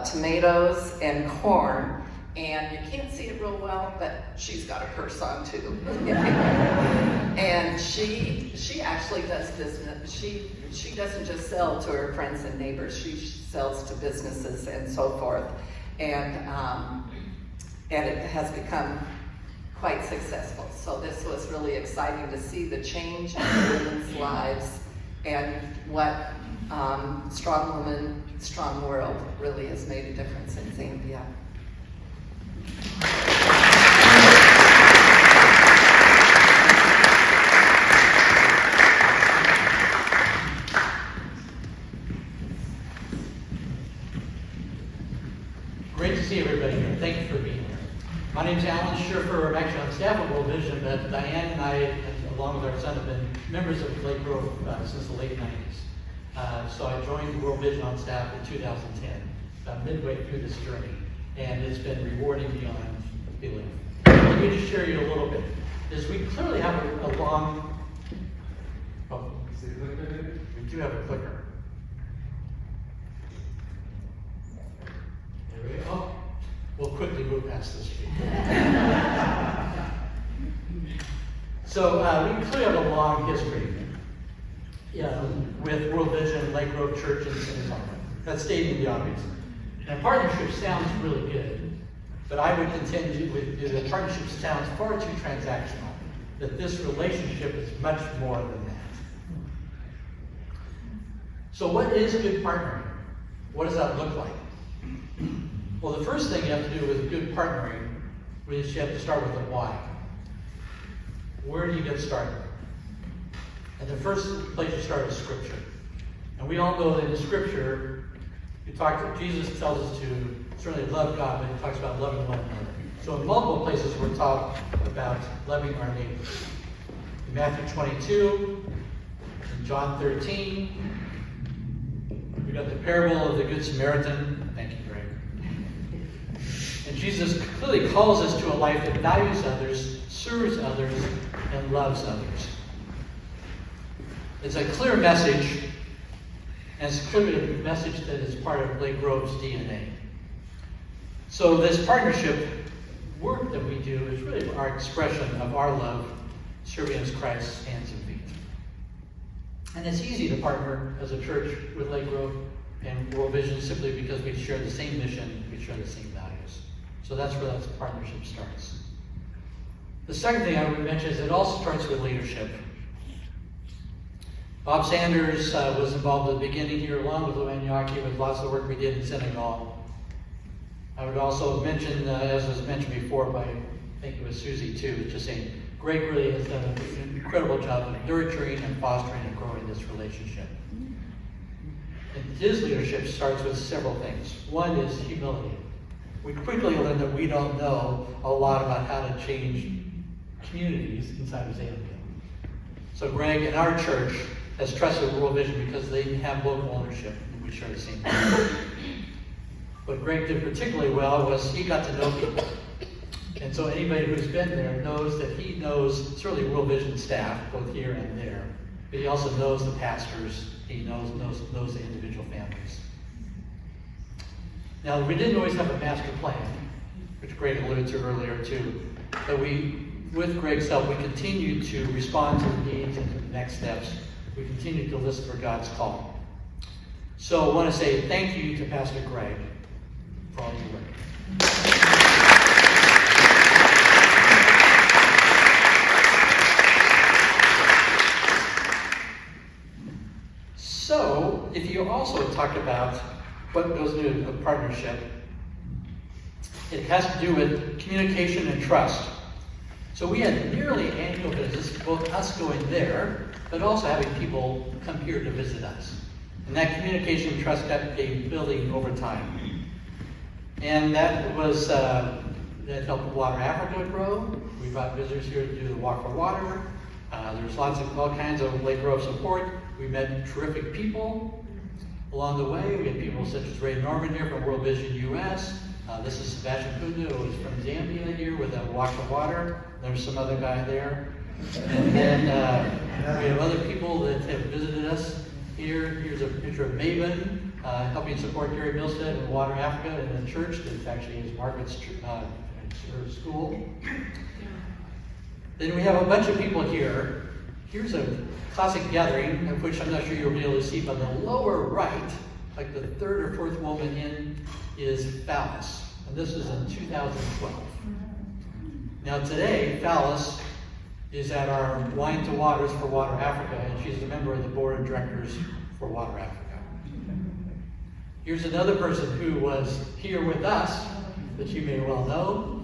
tomatoes and corn, And you can't see it real well, but she's got a purse on too. And she actually does business. She doesn't just sell to her friends and neighbors. She sells to businesses and so forth. And it has become quite successful. So this was really exciting to see the change in women's lives and what Strong Woman, Strong World really has made a difference in Zambia. Great to see everybody here. Thank you for being here. My name is Alan Scherfer. I'm actually on staff at World Vision, but Diane and I, along with our son, have been members of Lake Grove since the late 90s. So I joined World Vision on staff in 2010, midway through this journey, and it's been rewarding beyond belief. Let me just share you a little bit. Is we clearly have a long, we do have a clicker. There we go. Oh, we'll quickly move past this sheet. So we clearly have a long history with World Vision, Lake Grove Church, and Sinazongwe. That's stating the obvious. And partnership sounds really good, but I would contend with you that partnership sounds far too transactional, that this relationship is much more than that. So what is good partnering? What does that look like? Well, the first thing you have to do with good partnering is you have to start with the why. Where do you get started? And the first place you start is Scripture. And we all know that in Scripture, Jesus tells us to certainly love God, but he talks about loving one another. So in multiple places we're taught about loving our neighbors. In Matthew 22, in John 13, we got the parable of the Good Samaritan. Thank you, Greg. And Jesus clearly calls us to a life that values others, serves others, and loves others. It's a clear message, and it's clearly a message that is part of Lake Grove's DNA. So this partnership work that we do is really our expression of our love, serving as Christ's hands and feet. And it's easy to partner as a church with Lake Grove and World Vision simply because we share the same mission, we share the same values. So that's where that partnership starts. The second thing I would mention is it also starts with leadership. Bob Sanders was involved at the beginning here, along with Luann Yaki, with lots of work we did in Senegal. I would also mention, as was mentioned before by, I think it was Susie too, just saying, Greg really has done an incredible job of nurturing and fostering and growing this relationship. And his leadership starts with several things. One is humility. We quickly learn that we don't know a lot about how to change communities inside of Zambia. So Greg and our church has trusted World Vision because they have local ownership and we share the same thing. What Greg did particularly well was he got to know people. And so anybody who's been there knows that he knows certainly World Vision staff, both here and there, but he also knows the pastors, he knows the individual families. Now, we didn't always have a master plan, which Greg alluded to earlier too, but with Greg's help, we continue to respond to the needs and to the next steps. We continue to listen for God's call. So I want to say thank you to Pastor Greg for all your work. So, if you also talk about what goes into a partnership, it has to do with communication and trust. So we had nearly annual visits, both us going there, but also having people come here to visit us. And that communication and trust kept building over time. And that was, that helped Water Africa grow. We brought visitors here to do the Walk for Water. There's all kinds of Lake Grove support. We met terrific people along the way. We had people such as Ray Norman here from World Vision US. This is Sebastian Kunda, who is from Zambia here with a Walk for Water. There's some other guy there. And then we have other people that have visited us here. Here's a picture of Maven, helping support Gary Milstead and Water Africa in the church that actually is Margaret's her school. Then we have a bunch of people here. Here's a classic gathering, of which I'm not sure you'll be able to see, but the lower right, like the third or fourth woman in, is Phallus. And this is in 2012. Now today, Phallus is at our Wine to Waters for Water Africa, and she's a member of the board of directors for Water Africa. Here's another person who was here with us that you may well know.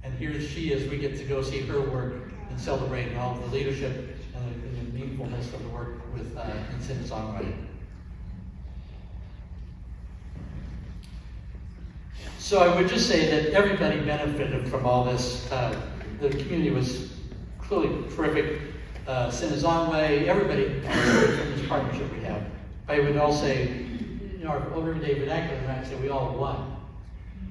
And here she is. We get to go see her work and celebrate all the leadership and the meaningfulness of the work with in Sinazongwe. So I would just say that everybody benefited from all this. The community was clearly terrific. Sinazongwe, everybody benefited from this partnership we have. I would all say, our everyday vernacular, I'd say we all won.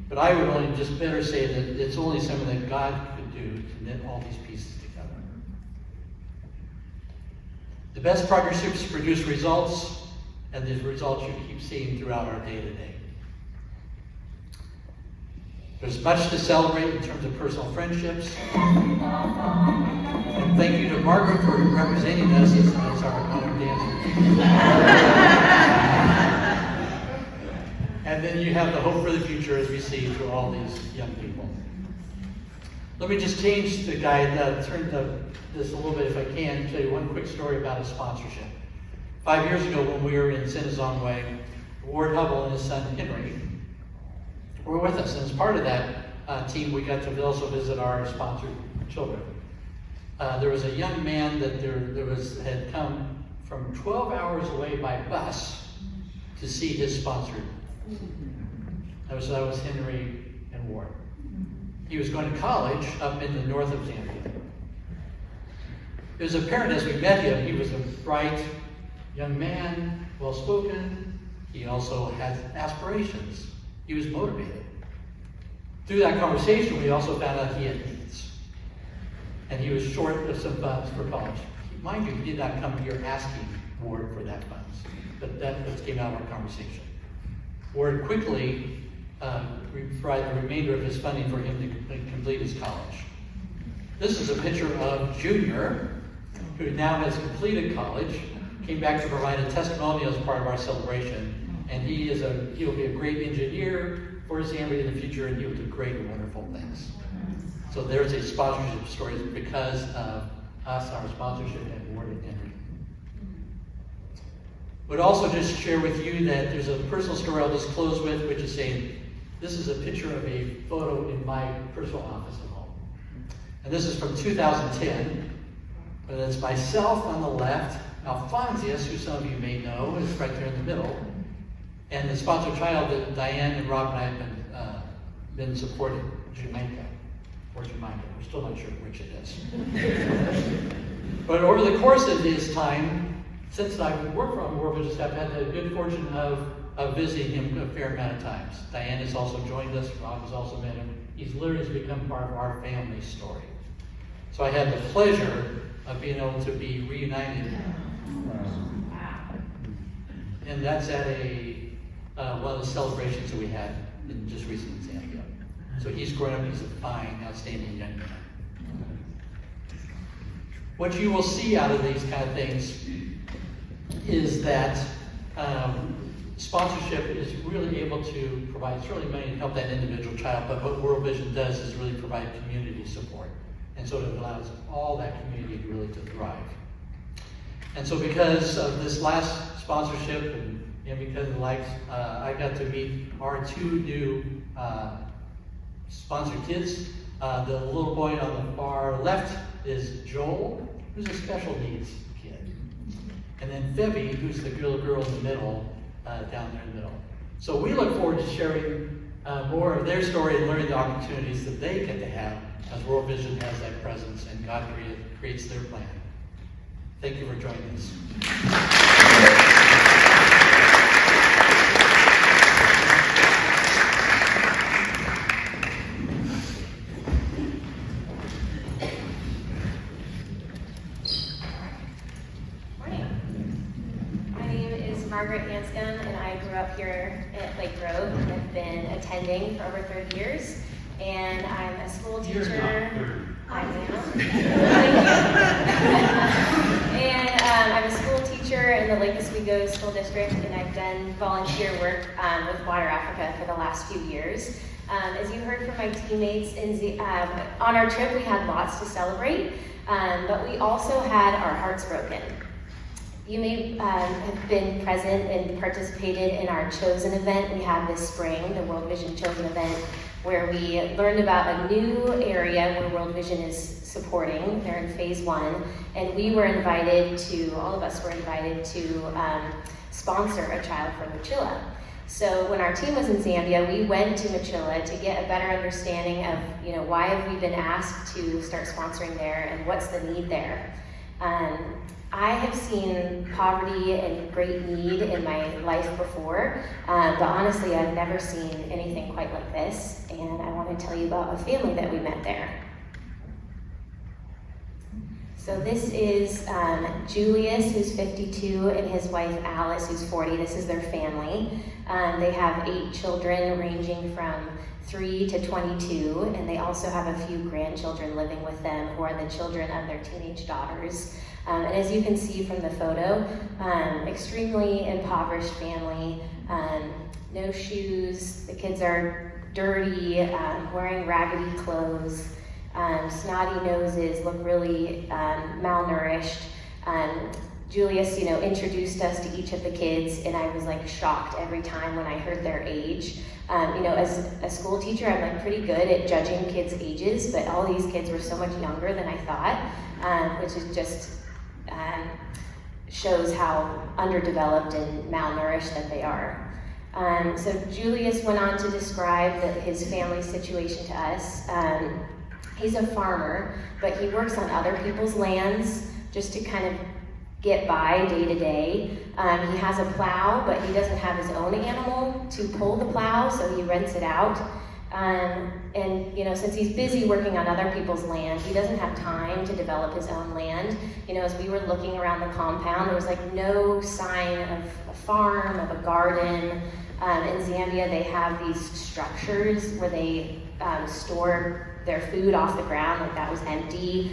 But I would only just better say that it's only something that God could do to knit all these pieces together. The best partnerships produce results, and these results you keep seeing throughout our day-to-day. There's much to celebrate in terms of personal friendships. And thank you to Margaret for representing us as our dancer. And then you have the hope for the future as we see through all these young people. Let me just change the guide, turn this a little bit if I can, tell you one quick story about a sponsorship. 5 years ago when we were in Sinazongwe, Ward Hubble and his son Henry were with us. And as part of that team, we got to also visit our sponsored children. There was a young man that had come from 12 hours away by bus to see his sponsored. That was Henry and Ward. He was going to college up in the north of Zambia. It was apparent as we met him, he was a bright young man, well-spoken. He also had aspirations. He was motivated. Through that conversation, we also found out he had needs. And he was short of some funds for college. Mind you, he did not come here asking Ward for that funds. But that came out of our conversation. Ward quickly provided the remainder of his funding for him to complete his college. This is a picture of Junior, who now has completed college, came back to provide a testimonial as part of our celebration, and he will be a great engineer for Zambia in the future, and he will do great and wonderful things. So there's a sponsorship story because of us, our sponsorship, and Ward and Henry. Would also just share with you that there's a personal story I'll just close with, which is saying, this is a picture of a photo in my personal office at home. And this is from 2010. But it's myself on the left, Alphonsius, who some of you may know, is right there in the middle, and the sponsored child that Diane and Rob and I have been supporting, Jamaica. We're still not sure which it is. But over the course of this time, since I've worked for World Vision Staff, I've had the good fortune of visiting him a fair amount of times. Diane has also joined us. Rob has also met him. He's literally become part of our family story. So I had the pleasure of being able to be reunited. And that's at one of the celebrations that we had just recently in Zambia. So he's grown up. He's a fine, outstanding young man. What you will see out of these kind of things is that sponsorship is really able to provide certainly money to help that individual child, but what World Vision does is really provide community support. And so it allows all that community really to thrive. And so because of this last sponsorship and because of the likes, I got to meet our two new sponsored kids. The little boy on the far left is Joel, who's a special needs kid. And then Febby, who's the little girl in the middle, down there in the middle. So we look forward to sharing more of their story and learning the opportunities that they get to have as World Vision has that presence and God creates their plan. Thank you for joining us. Morning. My name is Margaret Anscombe, and I grew up here at Lake Grove and have been attending for over 30 years. And I'm a school teacher. You're not 30. I am. And I'm a school teacher in the Lake Oswego School District, and I've done volunteer work with Water Africa for the last few years. As you heard from my teammates, on our trip we had lots to celebrate, but we also had our hearts broken. You may have been present and participated in our Chosen event we had this spring, the World Vision Chosen event, where we learned about a new area where World Vision is supporting. They're in phase 1, and all of us were invited to sponsor a child from Machilla. So when our team was in Zambia, we went to Machilla to get a better understanding of, why have we been asked to start sponsoring there and what's the need there. I have seen poverty and great need in my life before, but honestly, I've never seen anything quite like this, and I want to tell you about a family that we met there. So this is Julius, who's 52, and his wife Alice, who's 40. This is their family. They have 8 children ranging from 3 to 22, and they also have a few grandchildren living with them who are the children of their teenage daughters. And as you can see from the photo, extremely impoverished family, no shoes, the kids are dirty, wearing raggedy clothes, snotty noses, look really malnourished. Julius, introduced us to each of the kids, and I was shocked every time when I heard their age. As a school teacher, I'm pretty good at judging kids' ages, but all these kids were so much younger than I thought, which is just shows how underdeveloped and malnourished that they are. So Julius went on to describe his family situation to us. He's a farmer, but he works on other people's lands just to kind of get by day to day. He has a plow, but he doesn't have his own animal to pull the plow, so he rents it out. Since he's busy working on other people's land, he doesn't have time to develop his own land. As we were looking around the compound, there was no sign of a farm, of a garden. In Zambia, they have these structures where they store their food off the ground, that was empty.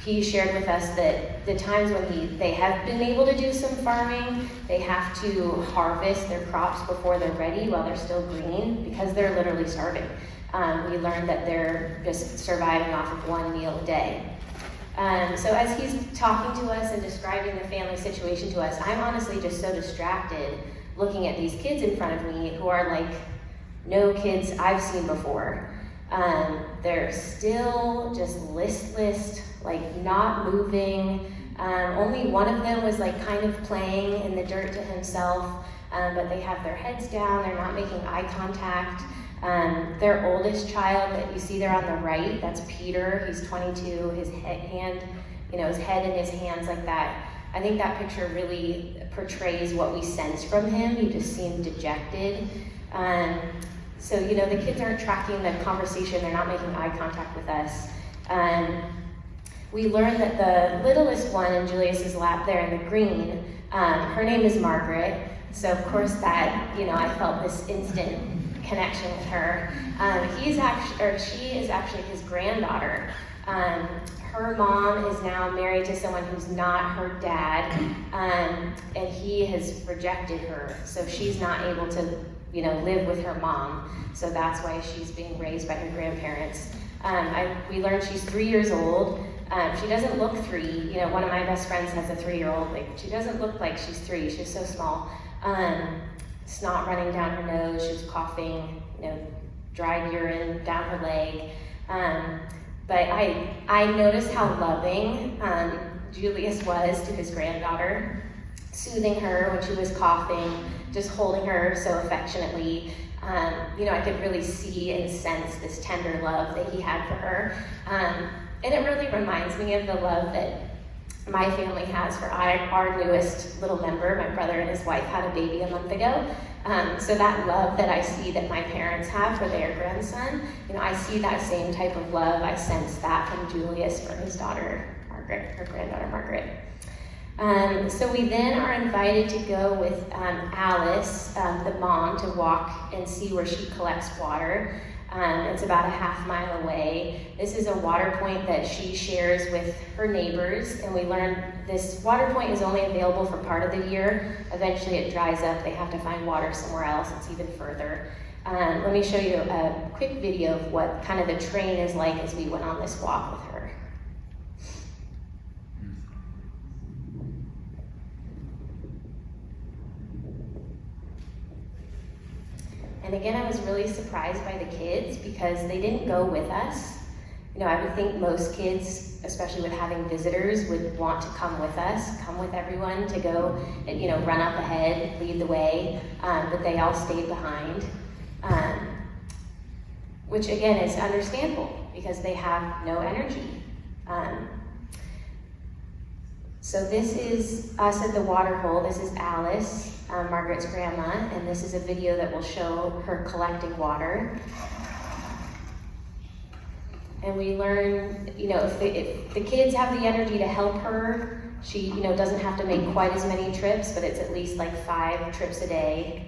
He shared with us that the times when they have been able to do some farming, they have to harvest their crops before they're ready while they're still green because they're literally starving. We learned that they're just surviving off of one meal a day. So as he's talking to us and describing the family situation to us, I'm honestly just so distracted looking at these kids in front of me who are no kids I've seen before. They're still just listless, not moving. Only one of them was kind of playing in the dirt to himself, but they have their heads down, they're not making eye contact. Their oldest child that you see there on the right, that's Peter, he's 22, his head in his hands like that. I think that picture really portrays what we sense from him. He just seemed dejected. So, the kids aren't tracking the conversation, they're not making eye contact with us. We learned that the littlest one in Julius's lap there in the green, her name is Margaret. So of course that, I felt this instant connection with her. She is actually his granddaughter. Her mom is now married to someone who's not her dad, and he has rejected her. So she's not able to, live with her mom. So that's why she's being raised by her grandparents. We learned she's 3 years old. She doesn't look 3. One of my best friends has a 3-year-old. She doesn't look like she's 3. She's so small. Snot running down her nose. She was coughing. Dried urine down her leg. But I noticed how loving Julius was to his granddaughter, soothing her when she was coughing, just holding her so affectionately. I could really see and sense this tender love that he had for her. And it really reminds me of the love that my family has for our newest little member. My brother and his wife had a baby a month ago. So that love that I see that my parents have for their grandson, I see that same type of love. I sense that from Julius for his daughter, Margaret, her granddaughter, Margaret. So we then are invited to go with Alice, the mom, to walk and see where she collects water. It's about a half-mile away. This is a water point that she shares with her neighbors, and we learned this water point is only available for part of the year. Eventually it dries up. They have to find water somewhere else. It's even further. Let me show you a quick video of what kind of the train is like as we went on this walk with her. And again, I was really surprised by the kids because they didn't go with us. You know, I would think most kids, especially with having visitors, would want to come with us, come with everyone to go and, you know, run up ahead, lead the way, but they all stayed behind. Which again is understandable because they have no energy. So this is us at the water hole. This is Alice, Margaret's grandma, and this is a video that will show her collecting water. And we learn, you know, if the kids have the energy to help her, she, you know, doesn't have to make quite as many trips, but it's at least like 5 trips a day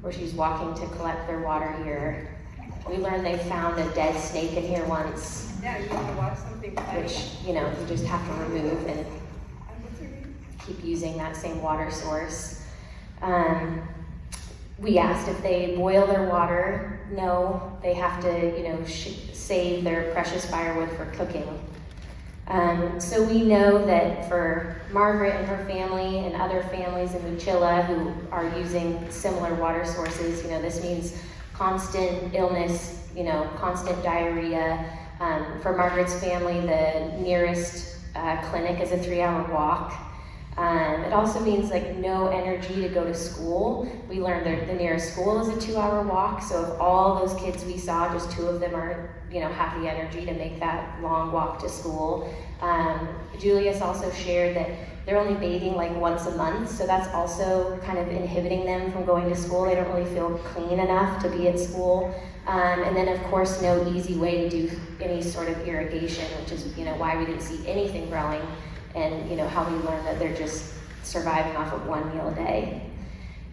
where she's walking to collect their water here. We learned they found a dead snake in here once. Yeah, you want to watch something funny? Which, you know, you just have to remove and keep using that same water source. We asked if they boil their water. No, they have to, you know, save their precious firewood for cooking. So we know that for Margaret and her family and other families in Uchilla who are using similar water sources, you know, this means constant illness, you know, constant diarrhea. For Margaret's family, the nearest clinic is a 3-hour walk. It also means like no energy to go to school. We learned that the nearest school is a 2-hour walk. So of all those kids we saw, just 2 of them are, you know, have the energy to make that long walk to school. Julius also shared that they're only bathing like once a month. So that's also kind of inhibiting them from going to school. They don't really feel clean enough to be at school. And then of course, no easy way to do any sort of irrigation, which is, you know, why we didn't see anything growing. And you know how we learned that they're just surviving off of 1 meal a day.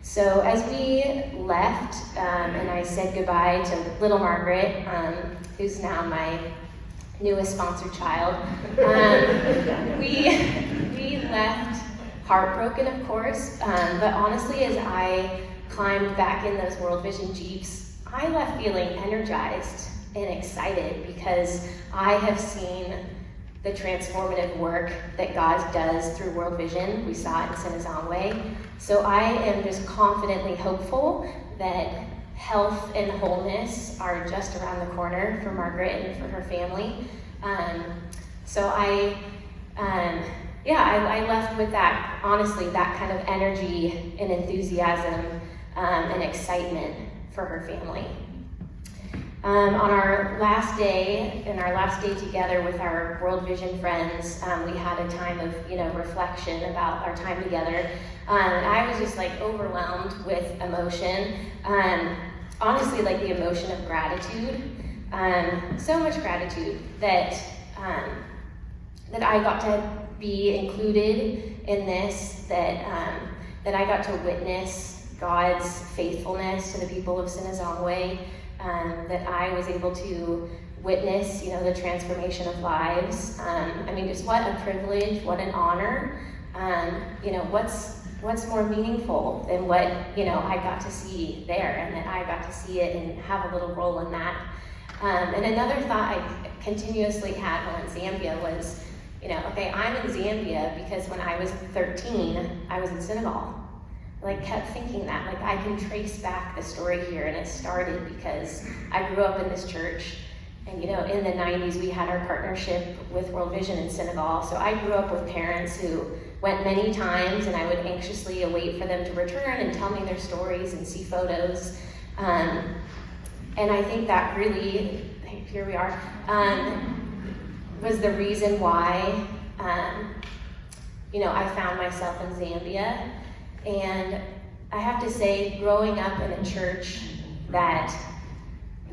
So as we left, and I said goodbye to little Margaret, who's now my newest sponsored child, we left heartbroken, of course, but honestly, as I climbed back in those World Vision Jeeps, I left feeling energized and excited because I have seen the transformative work that God does through World Vision. We saw it in Sinazongwe. So I am just confidently hopeful that health and wholeness are just around the corner for Margaret and for her family. So I left with that, honestly, that kind of energy and enthusiasm and excitement for her family. On our last day, together with our World Vision friends, we had a time of, you know, reflection about our time together. And I was just like overwhelmed with emotion. Honestly, like the emotion of gratitude. So much gratitude that I got to be included in this, that I got to witness God's faithfulness to the people of Sinazongwe. That I was able to witness, you know, the transformation of lives. I mean, just what a privilege, what an honor. You know, what's more meaningful than what, you know, I got to see there, and that I got to see it and have a little role in that. And another thought I continuously had while in Zambia was, you know, okay, I'm in Zambia because when I was 13, I was in Senegal. Like kept thinking that, like I can trace back the story here, and it started because I grew up in this church, and you know, in the 90s we had our partnership with World Vision in Senegal, so I grew up with parents who went many times, and I would anxiously await for them to return and tell me their stories and see photos, and I think that really, here we are, was the reason why, you know, I found myself in Zambia. And I have to say, growing up in a church that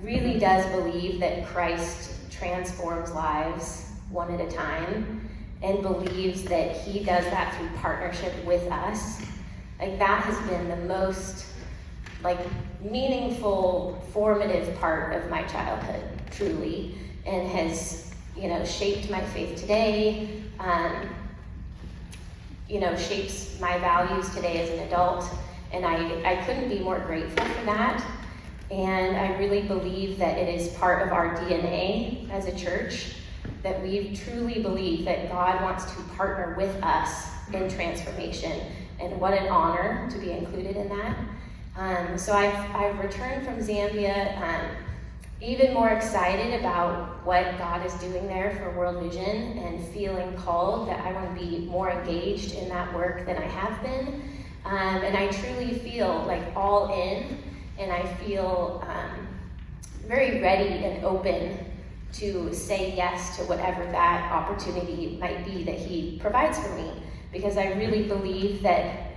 really does believe that Christ transforms lives one at a time, and believes that he does that through partnership with us. Like, that has been the most meaningful, formative part of my childhood, truly, and has, shaped my faith today, shapes my values today as an adult. And I couldn't be more grateful for that. And I really believe that it is part of our DNA as a church, that we truly believe that God wants to partner with us in transformation. And what an honor to be included in that. So I've returned from Zambia even more excited about what God is doing there for World Vision, and feeling called that I want to be more engaged in that work than I have been. And I truly feel all in, and I feel very ready and open to say yes to whatever that opportunity might be that he provides for me, because I really believe that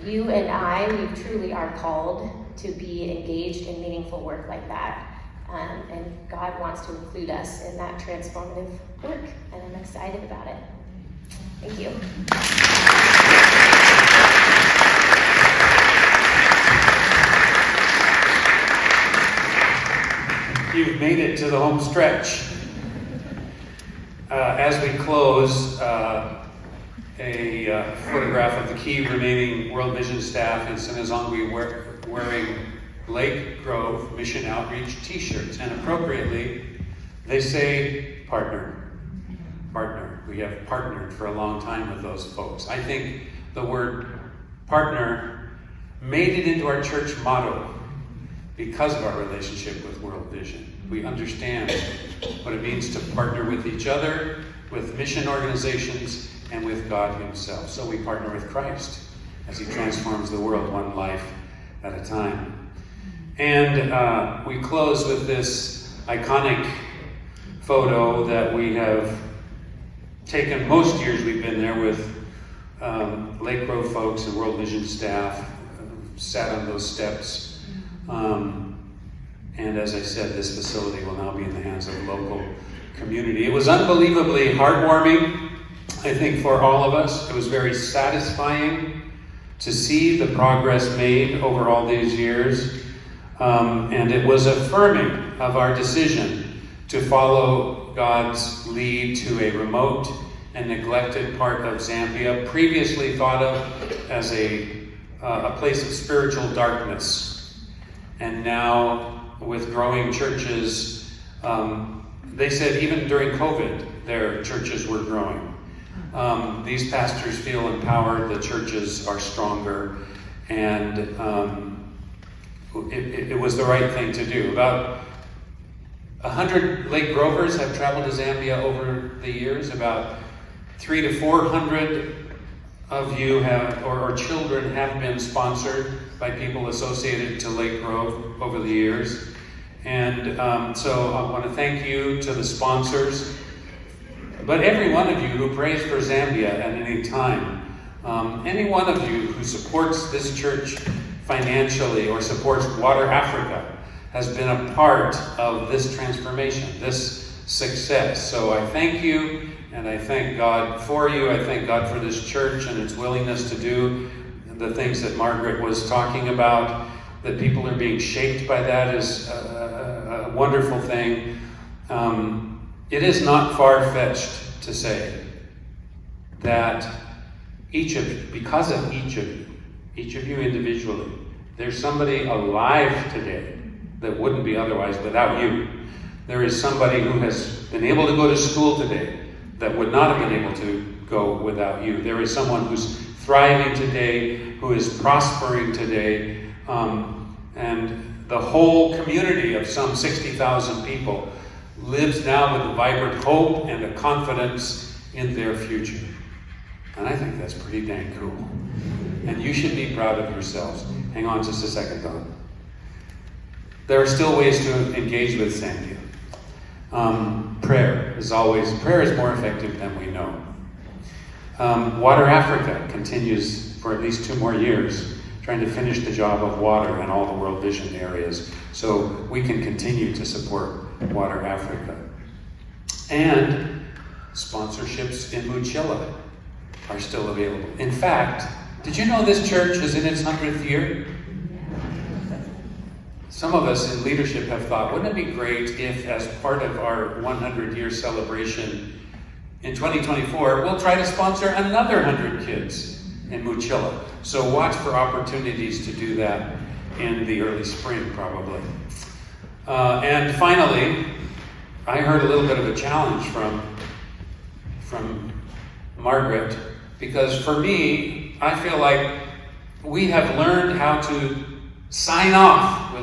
you and I, we truly are called to be engaged in meaningful work like that. And God wants to include us in that transformative work, and I'm excited about it. Thank you. You've made it to the home stretch. As we close, a photograph of the key remaining World Vision staff in Sinazongwe wearing Lake Grove Mission Outreach t-shirts, and appropriately, they say partner. Partner. We have partnered for a long time with those folks. I think the word partner made it into our church motto because of our relationship with World Vision. We understand what it means to partner with each other, with mission organizations, and with God himself. So we partner with Christ as he transforms the world one life at a time. And we close with this iconic photo that we have taken most years we've been there with Lake Grove folks and World Vision staff, sat on those steps. And as I said, this facility will now be in the hands of the local community. It was unbelievably heartwarming, I think, for all of us. It was very satisfying to see the progress made over all these years. And it was affirming of our decision to follow God's lead to a remote and neglected part of Zambia, previously thought of as a place of spiritual darkness. And now, with growing churches, they said even during COVID, their churches were growing. These pastors feel empowered, the churches are stronger, and it was the right thing to do. About 100 Lake Grovers have traveled to Zambia over the years. About 300 to 400 of you have, or children have been sponsored by people associated to Lake Grove over the years. And so I want to thank you to the sponsors, but every one of you who prays for Zambia at any time, any one of you who supports this church financially or supports Water Africa has been a part of this transformation, this success. So I thank you, and I thank God for you. I thank God for this church and its willingness to do the things that Margaret was talking about. That people are being shaped by that is a wonderful thing. It is not far-fetched to say that because of each of you individually, there's somebody alive today that wouldn't be otherwise without you. There is somebody who has been able to go to school today that would not have been able to go without you. There is someone who's thriving today, who is prospering today, and the whole community of some 60,000 people lives now with a vibrant hope and a confidence in their future. And I think that's pretty dang cool. And you should be proud of yourselves. Hang on just a second, Don. There are still ways to engage with Zambia. Prayer is more effective than we know. Water Africa continues for at least 2 more years, trying to finish the job of water in all the World Vision areas, so we can continue to support Water Africa. And Sponsorships in Muchilla are still available. In fact, did you know this church is in its 100th year? Some of us in leadership have thought, wouldn't it be great if, as part of our 100-year celebration in 2024, we'll try to sponsor another 100 kids in Muchilla. So watch for opportunities to do that in the early spring, probably. And finally, I heard a little bit of a challenge from Margaret, because for me, I feel like we have learned how to sign off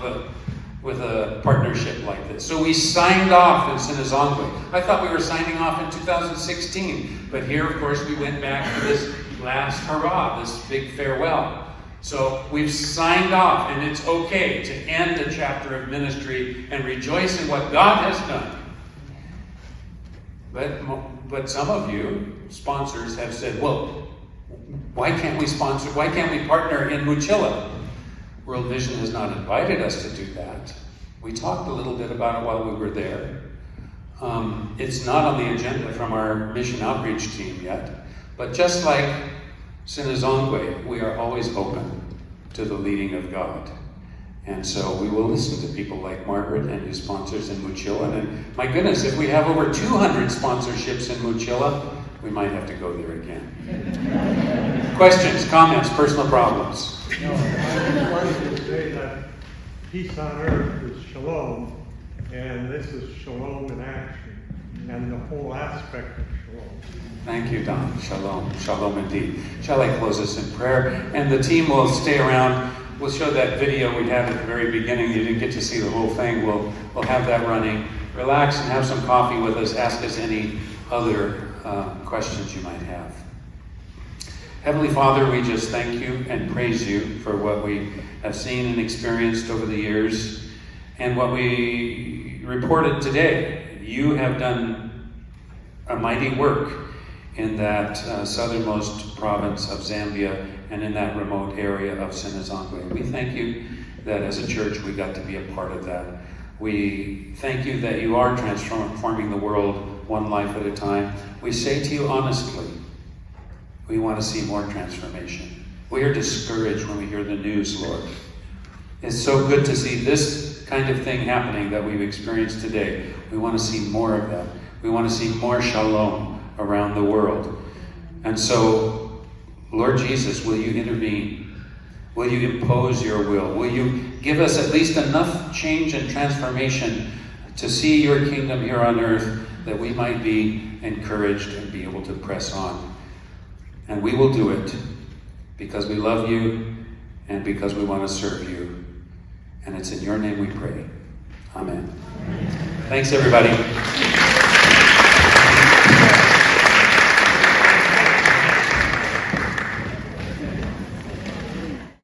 with a partnership like this. So we signed off in Sinazongwe. I thought we were signing off in 2016, but here, of course, we went back to this last hurrah, this big farewell. So we've signed off, and it's okay to end a chapter of ministry and rejoice in what God has done. But some of you, sponsors, have said, well, why can't we partner in Muchilla? World Vision has not invited us to do that. We talked a little bit about it while we were there. It's not on the agenda from our mission outreach team yet. But just like Sinazongwe, we are always open to the leading of God. And so we will listen to people like Margaret and his sponsors in Muchilla. And my goodness, if we have over 200 sponsorships in Muchilla, we might have to go there again. Questions, comments, personal problems? No, I wanted to say that peace on earth is shalom, and this is shalom in action, and the whole aspect of shalom. Thank you, Don. Shalom. Shalom indeed. Shall I close us in prayer? And the team will stay around. We'll show that video we had at the very beginning. You didn't get to see the whole thing. We'll have that running. Relax and have some coffee with us. Ask us any other questions you might have. Heavenly Father, we just thank you and praise you for what we have seen and experienced over the years and what we reported today. You have done a mighty work in that southernmost province of Zambia and in that remote area of Sinazongwe. We thank you that as a church we got to be a part of that. We thank you that you are transforming the world one life at a time. We say to you honestly, we want to see more transformation. We are discouraged when we hear the news, Lord. It's so good to see this kind of thing happening that we've experienced today. We want to see more of that. We want to see more shalom around the world. And so, Lord Jesus, will you intervene? Will you impose your will? Will you give us at least enough change and transformation to see your kingdom here on earth that we might be encouraged and be able to press on? And we will do it because we love you and because we want to serve you. And it's in your name we pray. Amen. Thanks, everybody.